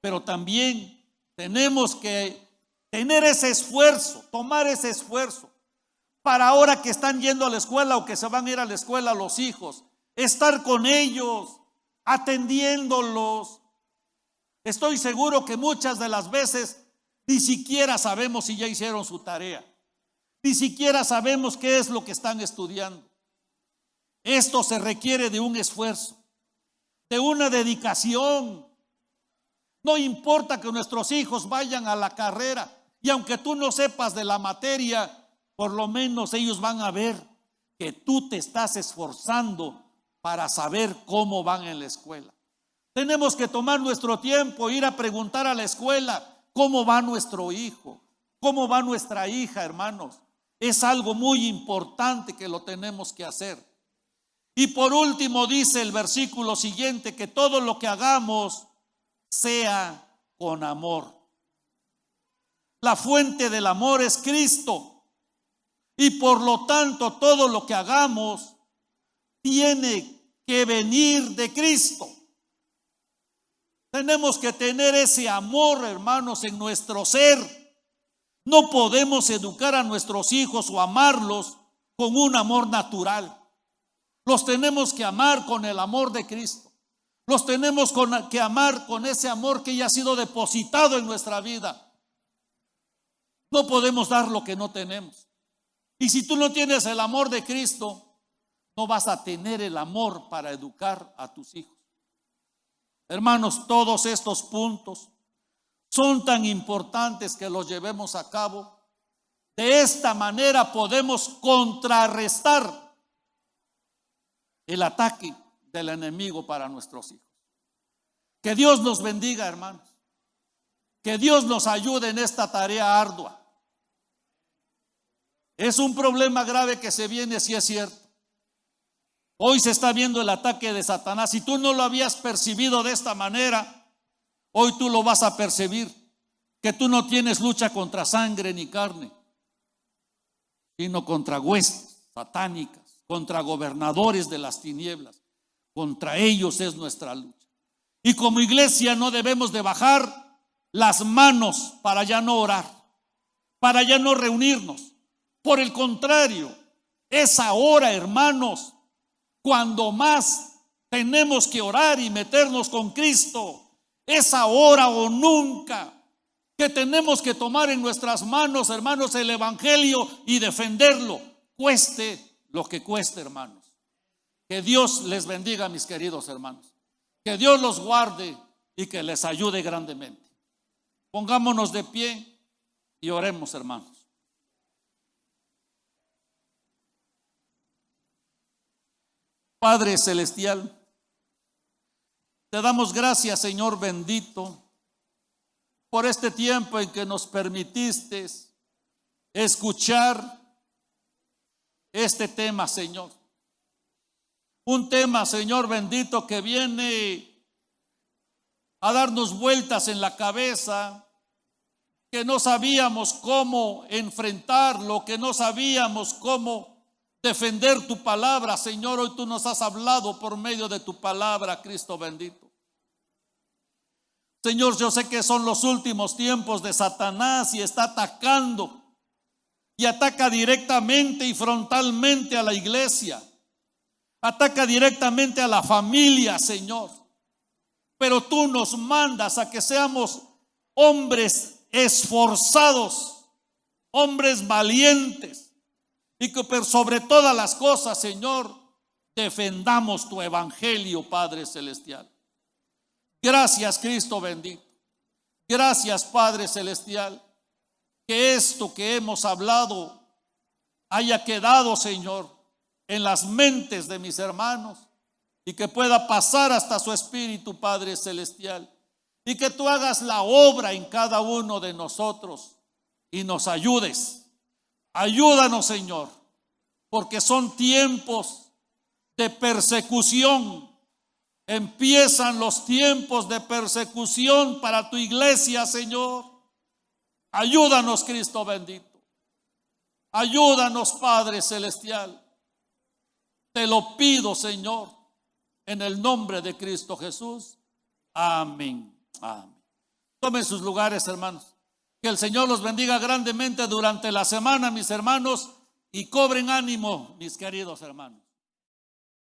[SPEAKER 1] pero también tenemos que tener ese esfuerzo, tomar ese esfuerzo para ahora que están yendo a la escuela o que se van a ir a la escuela los hijos, estar con ellos, atendiéndolos. Estoy seguro que muchas de las veces ni siquiera sabemos si ya hicieron su tarea, ni siquiera sabemos qué es lo que están estudiando. Esto se requiere de un esfuerzo, de una dedicación. No importa que nuestros hijos vayan a la carrera y aunque tú no sepas de la materia, por lo menos ellos van a ver que tú te estás esforzando para saber cómo van en la escuela. Tenemos que tomar nuestro tiempo, ir a preguntar a la escuela cómo va nuestro hijo, cómo va nuestra hija, hermanos. Es algo muy importante que lo tenemos que hacer. Y por último dice el versículo siguiente, que todo lo que hagamos sea con amor. La fuente del amor es Cristo. Y por lo tanto todo lo que hagamos tiene que venir de Cristo. Tenemos que tener ese amor, hermanos, en nuestro ser. No podemos educar a nuestros hijos o amarlos con un amor natural. Los tenemos que amar con el amor de Cristo. Los tenemos que amar con ese amor que ya ha sido depositado en nuestra vida. No podemos dar lo que no tenemos. Y si tú no tienes el amor de Cristo, no vas a tener el amor para educar a tus hijos. Hermanos, todos estos puntos son tan importantes que los llevemos a cabo. De esta manera podemos contrarrestar el ataque del enemigo para nuestros hijos. Que Dios nos bendiga, hermanos. Que Dios nos ayude en esta tarea ardua. Es un problema grave que se viene, si es cierto. Hoy se está viendo el ataque de Satanás. Si tú no lo habías percibido de esta manera, hoy tú lo vas a percibir. Que tú no tienes lucha contra sangre ni carne, sino contra huestes satánicas, contra gobernadores de las tinieblas. Contra ellos es nuestra lucha. Y como iglesia no debemos de bajar las manos para ya no orar, para ya no reunirnos. Por el contrario, es ahora, hermanos, cuando más tenemos que orar y meternos con Cristo. Es ahora o nunca que tenemos que tomar en nuestras manos, hermanos, el evangelio y defenderlo, cueste lo que cueste, hermanos. Que Dios les bendiga, mis queridos hermanos. Que Dios los guarde y que les ayude grandemente. Pongámonos de pie y oremos, hermanos. Padre celestial, te damos gracias, Señor bendito, por este tiempo en que nos permitiste escuchar este tema, Señor. Un tema, Señor bendito, que viene a darnos vueltas en la cabeza, que no sabíamos cómo enfrentarlo, que no sabíamos cómo defender tu palabra, Señor. Hoy tú nos has hablado por medio de tu palabra, Cristo bendito. Señor, yo sé que son los últimos tiempos de Satanás y está atacando y ataca directamente y frontalmente a la iglesia. Ataca directamente a la familia, Señor. Pero tú nos mandas a que seamos hombres esforzados, hombres valientes, y que sobre todas las cosas, Señor, defendamos tu evangelio, Padre celestial. Gracias, Cristo bendito. Gracias, Padre celestial, que esto que hemos hablado haya quedado, Señor, en las mentes de mis hermanos y que pueda pasar hasta su espíritu, Padre celestial, y que tú hagas la obra en cada uno de nosotros y nos ayudes. Ayúdanos, Señor, porque son tiempos de persecución. Empiezan los tiempos de persecución para tu iglesia, Señor. Ayúdanos, Cristo bendito. Ayúdanos, Padre celestial. Te lo pido, Señor, en el nombre de Cristo Jesús. Amén. Amén. Tomen sus lugares, hermanos. Que el Señor los bendiga grandemente durante la semana, mis hermanos, y cobren ánimo, mis queridos hermanos.